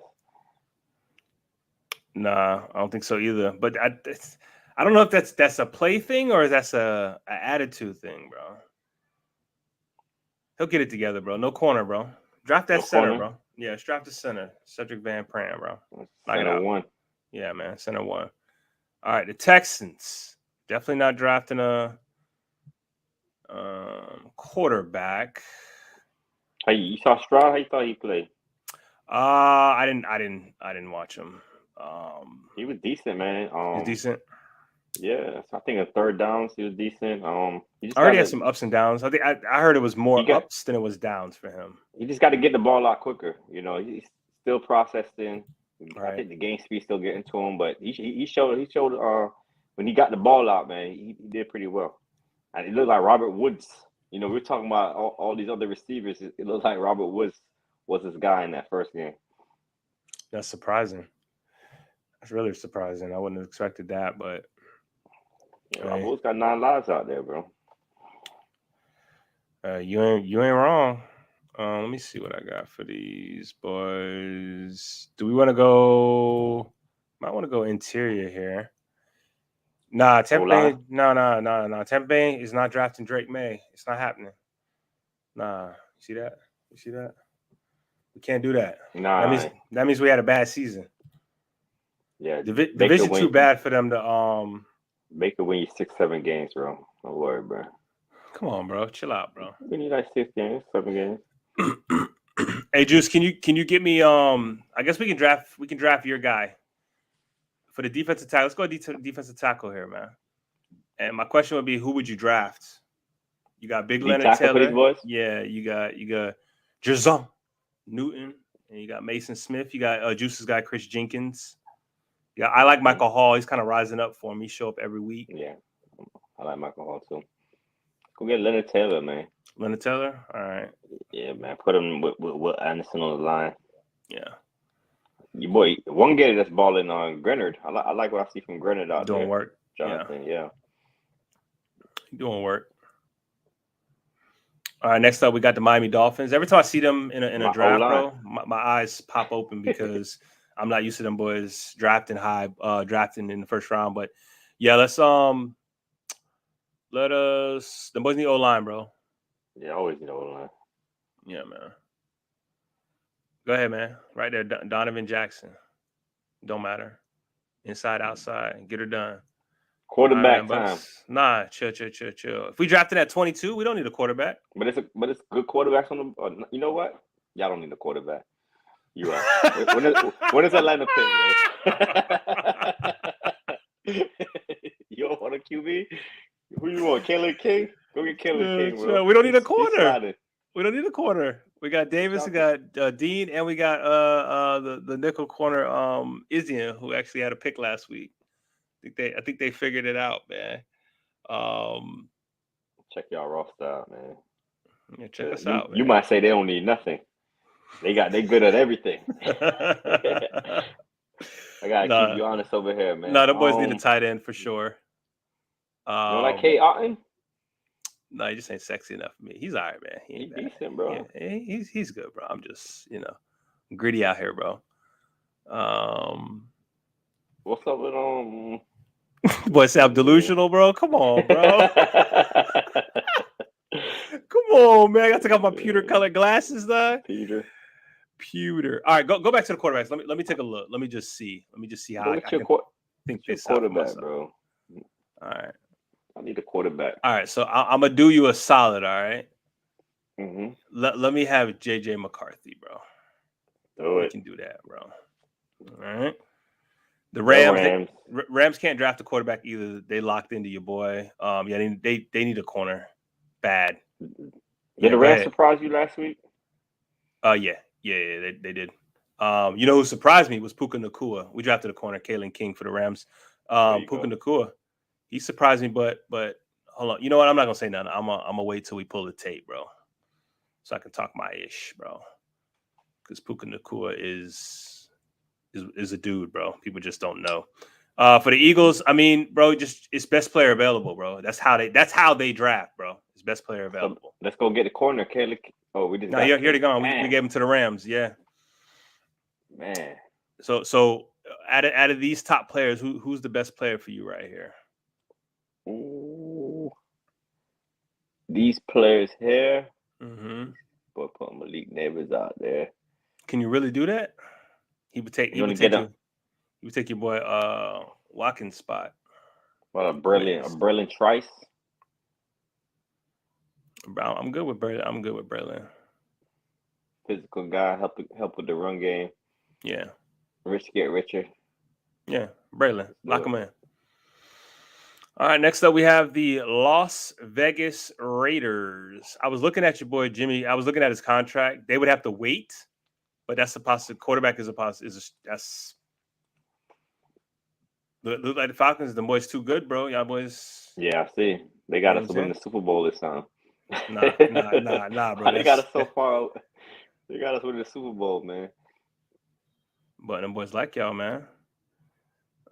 Nah, I don't think so either. But I don't know if that's a play thing or that's a attitude thing, bro. He'll get it together, bro. No corner, bro. Draft that center, corner? Bro. Yeah, draft the center. Cedric Van Pran, bro. Center 1. Yeah, man. Center 1. All right, the Texans. Definitely not drafting a quarterback. Hey, you saw Stroud? How you thought he played? I didn't watch him. He was decent, man. He's decent. Yeah, so I think a third downs he was decent. He just already had some ups and downs. I think I heard it was more ups than it was downs for him. He just got to get the ball out quicker. You know, he's still processing. Right. I think the game speed's still getting to him, but he showed when he got the ball out, man, he did pretty well. And it looked like Robert Woods. You know, we were talking about all these other receivers. It looked like Robert Woods was his guy in that first game. That's surprising. That's really surprising. I wouldn't have expected that, but yeah, Robert Woods got 9 lives out there, bro. You ain't wrong. Let me see what I got for these boys. Do we want to go? Might want to go interior here. Nah, Tampa Bay. No. Tampa Bay is not drafting Drake May. It's not happening. Nah, you see that? We can't do that. Nah, that means we had a bad season. Yeah, division too bad for them to Baker win you 6-7 games, bro. Don't worry, bro. Come on, bro. Chill out, bro. We need like 6 games, 7 games. Hey, Juice, can you get me I guess we can draft your guy for the defensive tackle. Let's go defensive tackle here, man. And my question would be, who would you draft? You got Big Leonard Taylor. Yeah, you got Jerome Newton, and you got Mason Smith. You got Juice's guy Chris Jenkins. Yeah, I like Michael Hall. He's kind of rising up for him. He show up every week. Yeah, I like Michael Hall too. Go get Leonard Taylor, man. Leonard Taylor? All right. Yeah, man. Put him with Will Anderson on the line. Yeah. Your boy, one guy that's balling on Grenard. I like what I see from Grenard out there. Doing work. Jonathan, yeah. Doing work. All right, next up, we got the Miami Dolphins. Every time I see them in a draft, bro, my eyes pop open because I'm not used to them boys drafting in the first round. But yeah, the boys need O-line, bro. Yeah, always need O-line. Yeah, man. Go ahead, man. Right there, Donovan Jackson. Don't matter. Inside, outside, get her done. Quarterback time. Nah, chill. If we drafted at 22, we don't need a quarterback. But it's good quarterbacks on the. You know what? Y'all don't need a quarterback. You right. when is Atlanta pick, man? You don't want a QB? Who you want? Caleb King? Go get Caleb King, bro. We don't need a corner. We don't need a corner. We got Davis, we got Dean, and we got the nickel corner Isian, who actually had a pick last week. I think they figured it out, man. Check y'all roster out, man. Yeah, check us out. Man. You might say they don't need nothing. They good at everything. I gotta keep you honest over here, man. No, the boys need a tight end for sure. You don't like Kate Otten? No, he just ain't sexy enough for me. He's all right, man. He ain't bad. Decent, bro. Yeah, he's good, bro. I'm just, gritty out here, bro. What's up with Boy, say I'm delusional, bro. Come on, bro. Come on, man. I got to take off my pewter colored glasses, though. Pewter. All right, go back to the quarterbacks. Let me take a look. Let me just see how I can think this out for myself, bro. All right. I need a quarterback. All right, so I'm gonna do you a solid. All right. Mm-hmm. Let me have JJ McCarthy, bro. We can do that, bro. All right. The Rams can't draft a quarterback either. They locked into your boy. Yeah, they need a corner. Bad. Did the Rams surprise you last week? Yeah, they did. You know who surprised me was Puka Nacua. We drafted a corner, Kalen King, for the Rams. Puka Nacua, he surprised me, but hold on. You know what? I'm not gonna say nothing. I'm gonna wait till we pull the tape, bro, so I can talk my ish, bro. Because Puka Nacua is a dude, bro. People just don't know. For the Eagles, I mean, bro, just it's best player available, bro. That's how they draft, bro. It's best player available. So let's go get the corner, Kalen. Oh, we just here they go. We gave him to the Rams, yeah. Man. So out of these top players, who's the best player for you right here? Ooh. These players here. Mm-hmm. Boy, put Malik Neighbors out there. Can you really do that? He would take your boy Watkins' spot. Well, a brilliant Trice. I'm good with Braylon. Physical guy, help with the run game. Yeah. Rich get richer. Yeah, Braylon. Lock him in. All right, next up we have the Las Vegas Raiders. I was looking at your boy Jimmy. I was looking at his contract. They would have to wait, but that's a possibility. Quarterback is a possibility. That's look like the Falcons. The boys too good, bro. Y'all boys. Yeah, I see. They got us to win the Super Bowl this time. Nah, bro. They got us so far out. They got us winning the Super Bowl, man. But them boys like y'all, man.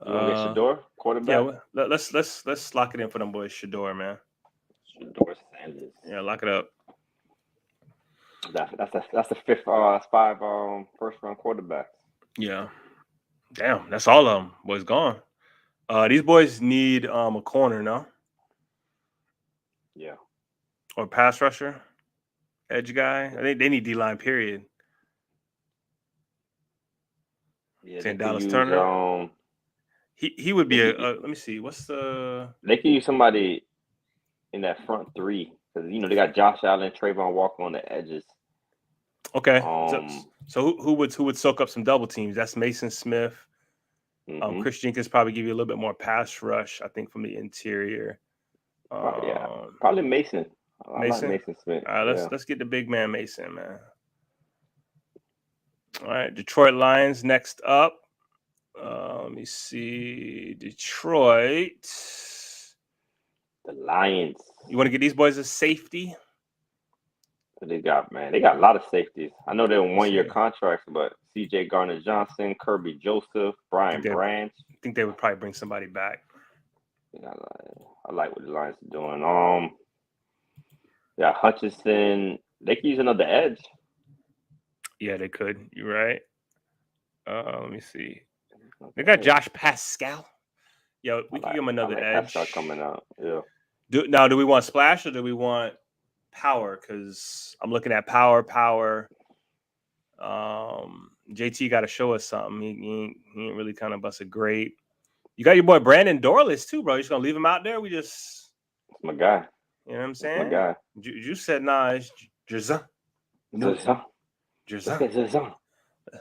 You want to get Shador, quarterback? Yeah, let's lock it in for them boys, Shador, man. Shador Sanders. Yeah, lock it up. That's the fifth, 5 first round quarterbacks. Yeah, damn, that's all of them. Boys gone. These boys need a corner, no? Yeah. Or pass rusher, edge guy. I think they need D-line. Period. Yeah, Dallas Turner. He would be let me see. What's the? They can use somebody in that front three because they got Josh Allen, Trayvon Walker on the edges. Okay. So who would soak up some double teams? That's Mason Smith. Mm-hmm. Chris Jenkins probably give you a little bit more pass rush, I think, from the interior. Probably Mason. I like Mason Smith. All right, let's get the big man Mason, man. All right, Detroit Lions next up. Let me see. Detroit. The Lions. You want to get these boys a safety? They got a lot of safeties. I know they're 1-year contracts, but C.J. Gardner-Johnson, Kirby Joseph, Brian Branch. I think they would probably bring somebody back. Yeah, I like what the Lions are doing. Yeah, Hutchinson. They could use another edge. Yeah, they could. You're right. Let me see. They got Josh Pascal. Yeah, we could give him another edge. Pascal coming out. Yeah. Do we want splash or do we want power? Because I'm looking at power. JT got to show us something. He ain't really kind of busted great. You got your boy Brandon Dorless too, bro. You just gonna leave him out there? It's my guy. You know what I'm saying? It's my guy. You said nah. It's Jerzon. Jerzon.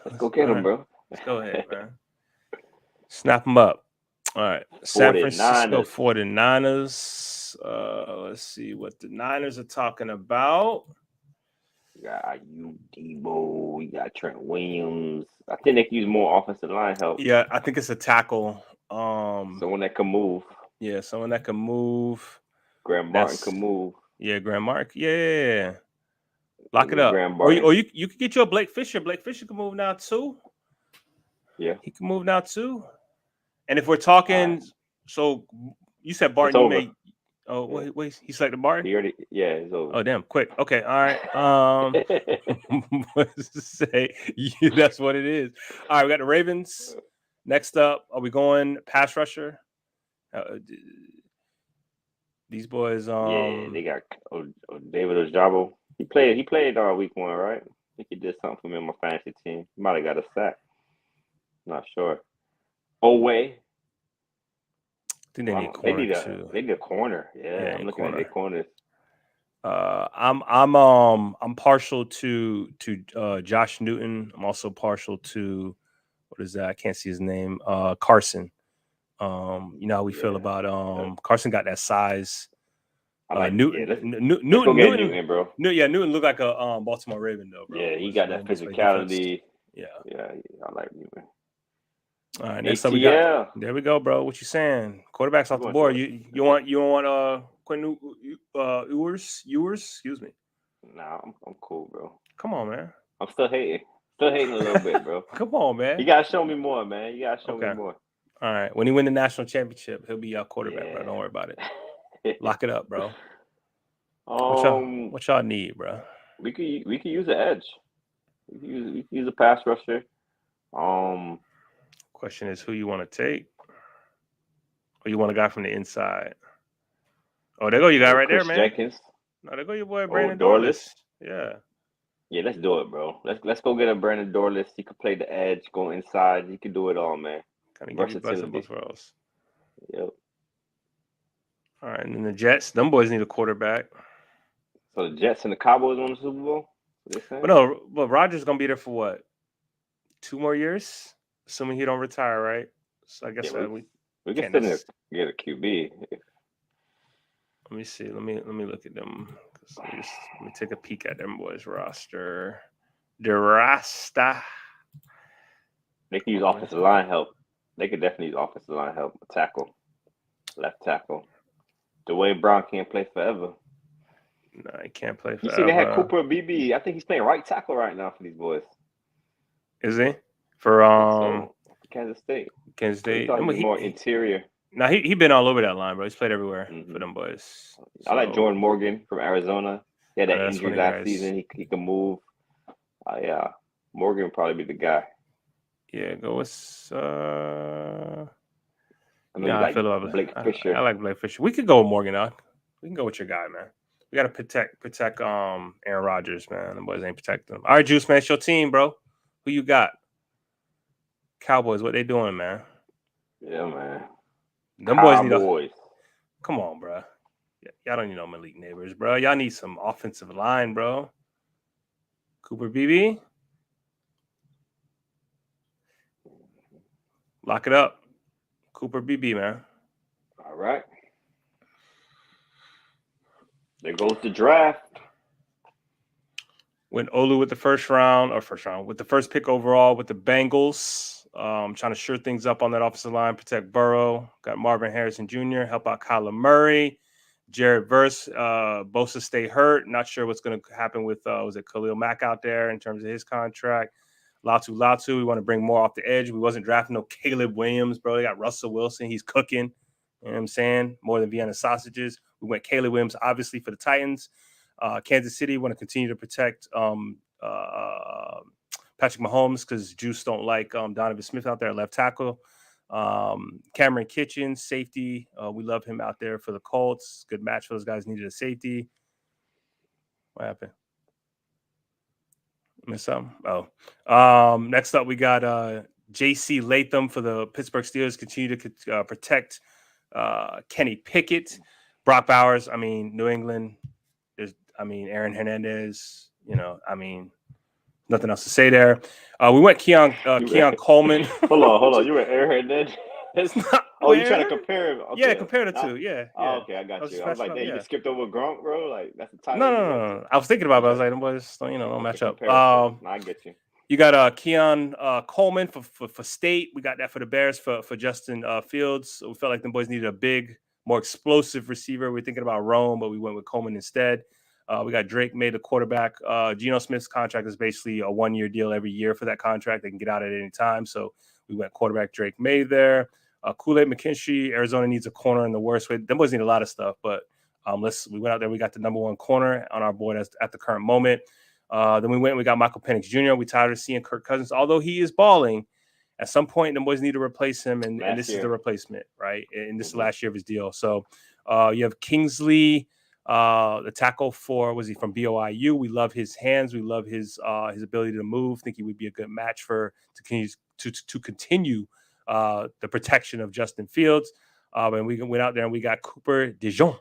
Let's go get him, bro. Let's go ahead, man. Snap him up. All right. San Francisco 49ers. Let's see what the Niners are talking about. We got you, Debo. We got Trent Williams. I think they can use more offensive line help. Yeah, I think it's a tackle. Someone that can move. Yeah, someone that can move. Graham Martin can move. Yeah, Graham Martin. Yeah. Lock it up. Or you could get your Blake Fisher. Blake Fisher can move now too. Yeah. He can move now too. And if we're talking, so you said Barton, Oh, wait, he selected Martin? He already, yeah, it's over. Oh, damn, quick. Okay, all right. Let's say that's what it is. All right, we got the Ravens. Next up, are we going pass rusher? These boys. Yeah, they got David Ojabo. He played week 1, right? I think he did something for me on my fantasy team. He might have got a sack. Not sure. Owe. I think they need a corner too. They need a corner. Yeah, I'm looking at their corners. I'm partial to Josh Newton. I'm also partial to what is that? I can't see his name. Carson. You know how we feel about Carson got that size. I like Newton. Let's go get Newton, bro. Newton looked like a Baltimore Raven though, bro. Yeah, he got that physicality. Yeah, I like Newton. All right, next up we got. There we go, bro. What you saying? Quarterbacks off the board. You want Quentin Ewers? Excuse me. Nah, I'm cool, bro. Come on, man. I'm still hating a little bit, bro. Come on, man. You gotta show me more, man. You gotta show me more. All right. When he win the national championship, he'll be our quarterback, bro. Don't worry about it. Lock it up, bro. What y'all need, bro? We could use an edge. We could use a pass rusher. Question is who you want to take, or you want a guy from the inside? Oh, there go you guy right there, man. Jenkins. No, there go your boy Brandon Dorless. Yeah, let's do it, bro. Let's go get a Brandon Dorless. He could play the edge, go inside. He could do it all, man. Kind of give you best of both worlds. Yep. All right, and then the Jets. Them boys need a quarterback. So the Jets and the Cowboys won the Super Bowl? But Rodgers gonna be there for what? 2 more years, assuming he don't retire, right? So I guess we can still get a QB. Let me see. Let me look at them. Let me take a peek at them boys' roster. The Rasta. They can use offensive line help. They could definitely use offensive line help. Tackle, left tackle. Dwayne Brown can't play forever. No, he can't play forever. You see, they had Cooper BB. I think he's playing right tackle right now for these boys. Is he? For Kansas State. Kansas State. He's more interior. No, he been all over that line, bro. He's played everywhere for them boys. I like Jordan Morgan from Arizona. He had that injury last season. He can move. Morgan would probably be the guy. Yeah, go with I feel about Blake Fisher. I like Blake Fisher. We could go with Morgan now. We can go with your guy, man. We gotta protect Aaron Rodgers, man. The boys ain't protecting him. All right, Juice, man, it's your team, bro. Who you got? Cowboys, what they doing, man? Yeah, man. Them boys. Come on, bro. Y'all don't need no Malik Neighbors, bro. Y'all need some offensive line, bro. Cooper BB. Lock it up. Cooper BB, man. All right. There goes the draft. Went Olu with the first round, with the first pick overall with the Bengals. Trying to sure things up on that offensive line, protect Burrow. Got Marvin Harrison Jr., help out Kyler Murray. Jared Verse, Bosa stay hurt. Not sure what's going to happen with, was it Khalil Mack out there in terms of his contract. Latu. We want to bring more off the edge. We wasn't drafting no Caleb Williams, bro. They got Russell Wilson. He's cooking. You know what I'm saying? More than Vienna sausages. We went Caleb Williams, obviously, for the Titans. Kansas City want to continue to protect Patrick Mahomes because Juice don't like Donovan Smith out there at left tackle. Cameron Kitchens, safety. We love him out there for the Colts. Good match for those guys. Needed a safety. What happened? Miss something? Oh. Next up, we got J.C. Latham for the Pittsburgh Steelers. Continue to protect Kenny Pickett. Brock Bowers, New England. Aaron Hernandez. Nothing else to say there. We went Keon Coleman. Hold on. You went Aaron Hernandez? You're trying to compare him? Okay. Yeah, compare the two. Yeah. Oh, okay, I got you. I was like, you just skipped over Gronk, bro. Like, that's the title. No. I was thinking about it. I was like, them boys, don't match up. I get you. You got Keon Coleman for State. We got that for the Bears for Justin Fields. So we felt like them boys needed a big, more explosive receiver. We're thinking about Rome, but we went with Coleman instead. We got Drake May, the quarterback. Geno Smith's contract is basically a 1-year deal every year for that contract. They can get out at any time. So we went quarterback Drake May there. Kool-Aid McKinstry, Arizona needs a corner in the worst way. Them boys need a lot of stuff, but We went out there. We got the number one corner on our board at the current moment. Then we went and we got Michael Penix Jr. We tired of seeing Kirk Cousins, although he is balling. At some point, the boys need to replace him, and this is the replacement, right? And this is the last year of his deal. So you have Kingsley, the tackle was he from BYU? We love his hands. We love his ability to move. Think he would be a good match to continue the protection of Justin Fields. And we went out there and we got Cooper DeJean,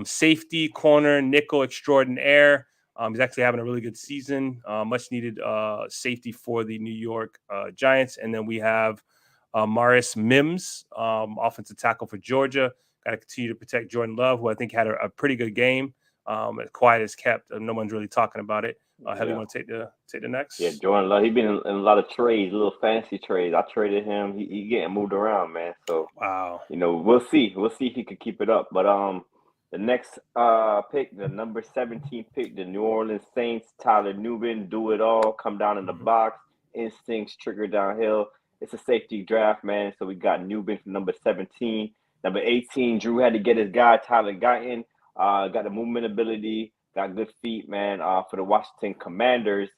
safety, corner, nickel extraordinaire. He's actually having a really good season. Much needed safety for the New York Giants. And then we have Maurice Mims, offensive tackle for Georgia. Got to continue to protect Jordan Love, who I think had a pretty good game. As quiet as kept. No one's really talking about it. Hell, you want to take the next? Yeah, Jordan Love. He's been in a lot of trades, little fancy trades. I traded him. He getting moved around, man. So wow. We'll see. We'll see if he could keep it up. But the next pick, the number 17 pick, the New Orleans Saints, Tyler Nubin, do it all, come down in the box, instincts trigger downhill. It's a safety draft, man. So we got Nubin for number 17. Number 18, Drew had to get his guy, Tyler Guyton. Got the movement ability, got good feet, man. For the Washington Commanders,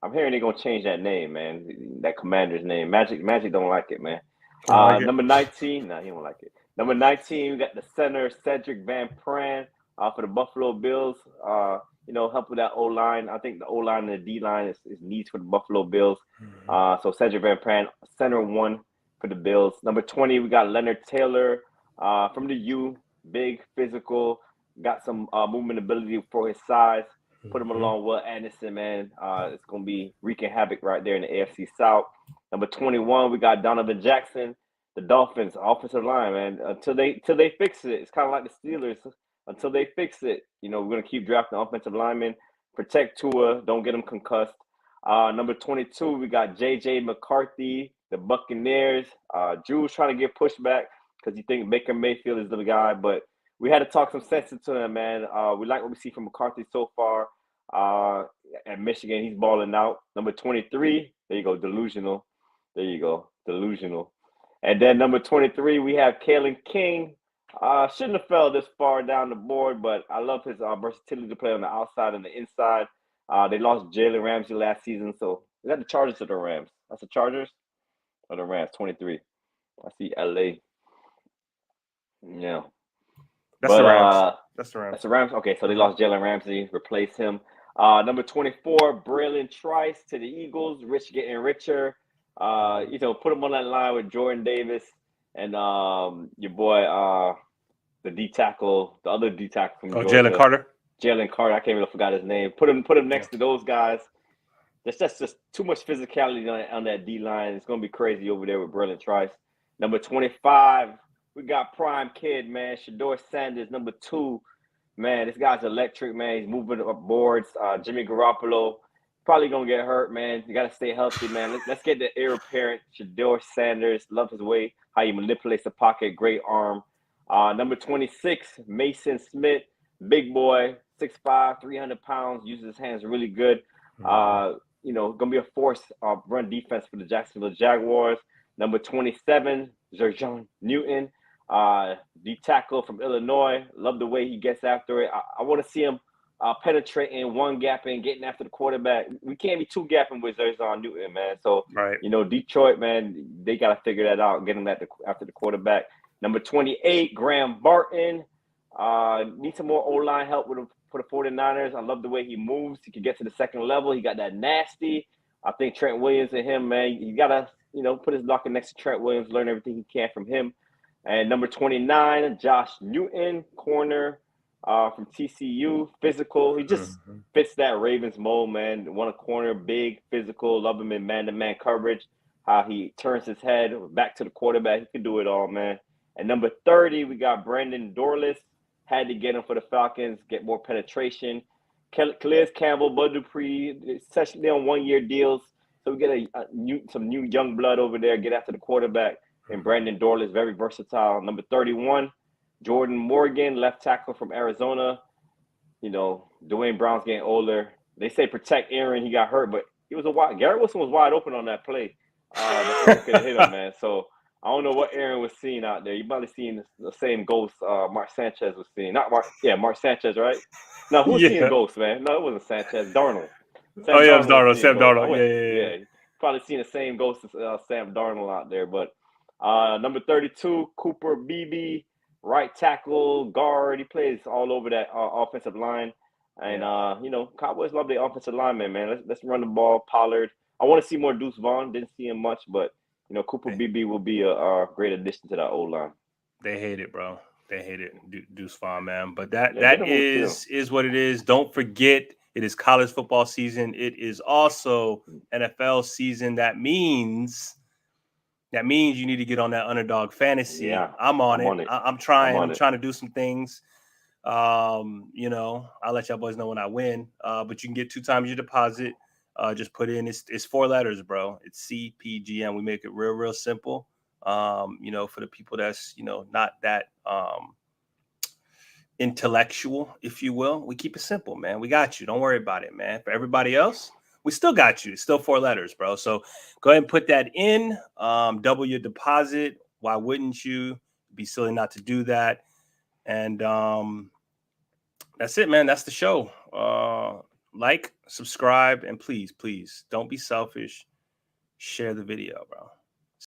I'm hearing they're going to change that name, man. That Commander's name. Magic don't like it, man. Number 19, no, he don't like it. Number 19, we got the center, Cedric Van Pran for the Buffalo Bills. Help with that O-line. I think the O-line and the D-line is needs for the Buffalo Bills. So Cedric Van Pran, center 1 for the Bills. Number 20, we got Leonard Taylor from the U. Big, physical, got some movement ability for his size. Put him along Will Anderson, man. It's going to be wreaking havoc right there in the AFC South. Number 21, we got Donovan Jackson. The Dolphins, offensive line, man. Until they fix it, it's kind of like the Steelers. Until they fix it, we're going to keep drafting offensive linemen. Protect Tua, don't get him concussed. Number 22, we got J.J. McCarthy, the Buccaneers. Drew's trying to get pushed back because you think Baker Mayfield is the guy, but we had to talk some sense into him, man. We like what we see from McCarthy so far. At Michigan, he's balling out. Number 23, there you go, delusional. There you go, delusional. And then number 23, we have Kalen King. Shouldn't have fell this far down the board, but I love his versatility to play on the outside and the inside. They lost Jalen Ramsey last season, so is that the Chargers or the Rams? That's the Chargers or the Rams, 23. I see LA. Yeah. That's the Rams. That's the Rams. Okay, so they lost Jalen Ramsey, replaced him. Number 24, Braylon Trice to the Eagles. Rich getting richer. Put him on that line with Jordan Davis and your boy, the other D tackle from Georgia. Jalen Carter. Jalen Carter. I can't even forgot his name. Put him next to those guys. That's just too much physicality on that D line. It's gonna be crazy over there with Braylon Trice. Number 25, we got prime kid, man. Shador Sanders, number 2. Man, this guy's electric, man. He's moving up boards. Jimmy Garoppolo probably gonna get hurt, man. You gotta stay healthy, man. Let's get the heir apparent. Shador Sanders, love his way, how he manipulates the pocket, great arm. Number 26, Mason Smith, big boy, 6'5", 300 pounds, uses his hands really good. Gonna be a force run defense for the Jacksonville Jaguars. Number 27, Jerjon Newton, D tackle from Illinois. Love the way he gets after it. I want to see him penetrating, one gapping, getting after the quarterback. We can't be two gapping with Jerjon Newton, man. So, right. Detroit, man, they got to figure that out, get him after the quarterback. Number 28, Graham Barton. Need some more O-line help for the 49ers. I love the way he moves. He can get to the second level. He got that nasty. I think Trent Williams and him, man, you got to, put his locker next to Trent Williams, learn everything he can from him. And number 29, Josh Newton, corner from TCU, physical. He just fits that Ravens mold, man. One a corner, big, physical. Love him in man-to-man coverage. How he turns his head back to the quarterback. He can do it all, man. And number 30, we got Brandon Dorless. Had to get him for the Falcons, get more penetration. Calais Campbell, Bud Dupree, essentially on one-year deals. So we get some new young blood over there, get after the quarterback. And Brandon Dorless, very versatile. Number 31, Jordan Morgan, left tackle from Arizona. Dwayne Brown's getting older. They say protect Aaron. He got hurt, but he was Garrett Wilson was wide open on that play. Could have hit him, man. So I don't know what Aaron was seeing out there. You probably seen the same ghost Mark Sanchez was seeing. Not Mark, yeah, Mark Sanchez, right? No, who was seeing Yeah. ghosts, man? No, it wasn't Sanchez. Darnold. Oh Sam yeah, it was Darnold was Darnold. seeing Sam ghosts. I Darnold. went, Yeah, yeah, yeah. yeah, probably seen the same ghost as Sam Darnold out there. But number 32, Cooper Beebe, right tackle, guard. He plays all over that offensive line. And you know, Cowboys love the offensive lineman, man. Let's run the ball. Pollard. I want to see more Deuce Vaughn. Didn't see him much, but you know, Cooper Beebe will be a great addition to that old line. They hate it, bro. They hate it, Deuce Vaughn, man. But that Yeah, get that him on the field. is what it is. Don't forget, it is college football season. It is also NFL season. That means you need to get on that underdog fantasy. Yeah, I'm on I'm it. on it. I'm I'm trying. on I'm it. trying to do some things. You know, I'll let y'all boys know when I win. But you can get 2 times your deposit. Just put in it's 4 letters, bro. It's CPGM. We make it real simple. You know, for the people that's, you know, not that intellectual, if you will. We keep it simple, man. We got you. Don't worry about it, man. For everybody else, we still got you. It's still 4 letters, bro. So go ahead and put that in. Double your deposit. Why wouldn't you? It'd be silly not to do that. And that's it, man. That's the show. Like, subscribe, and please don't be selfish. Share the video, bro.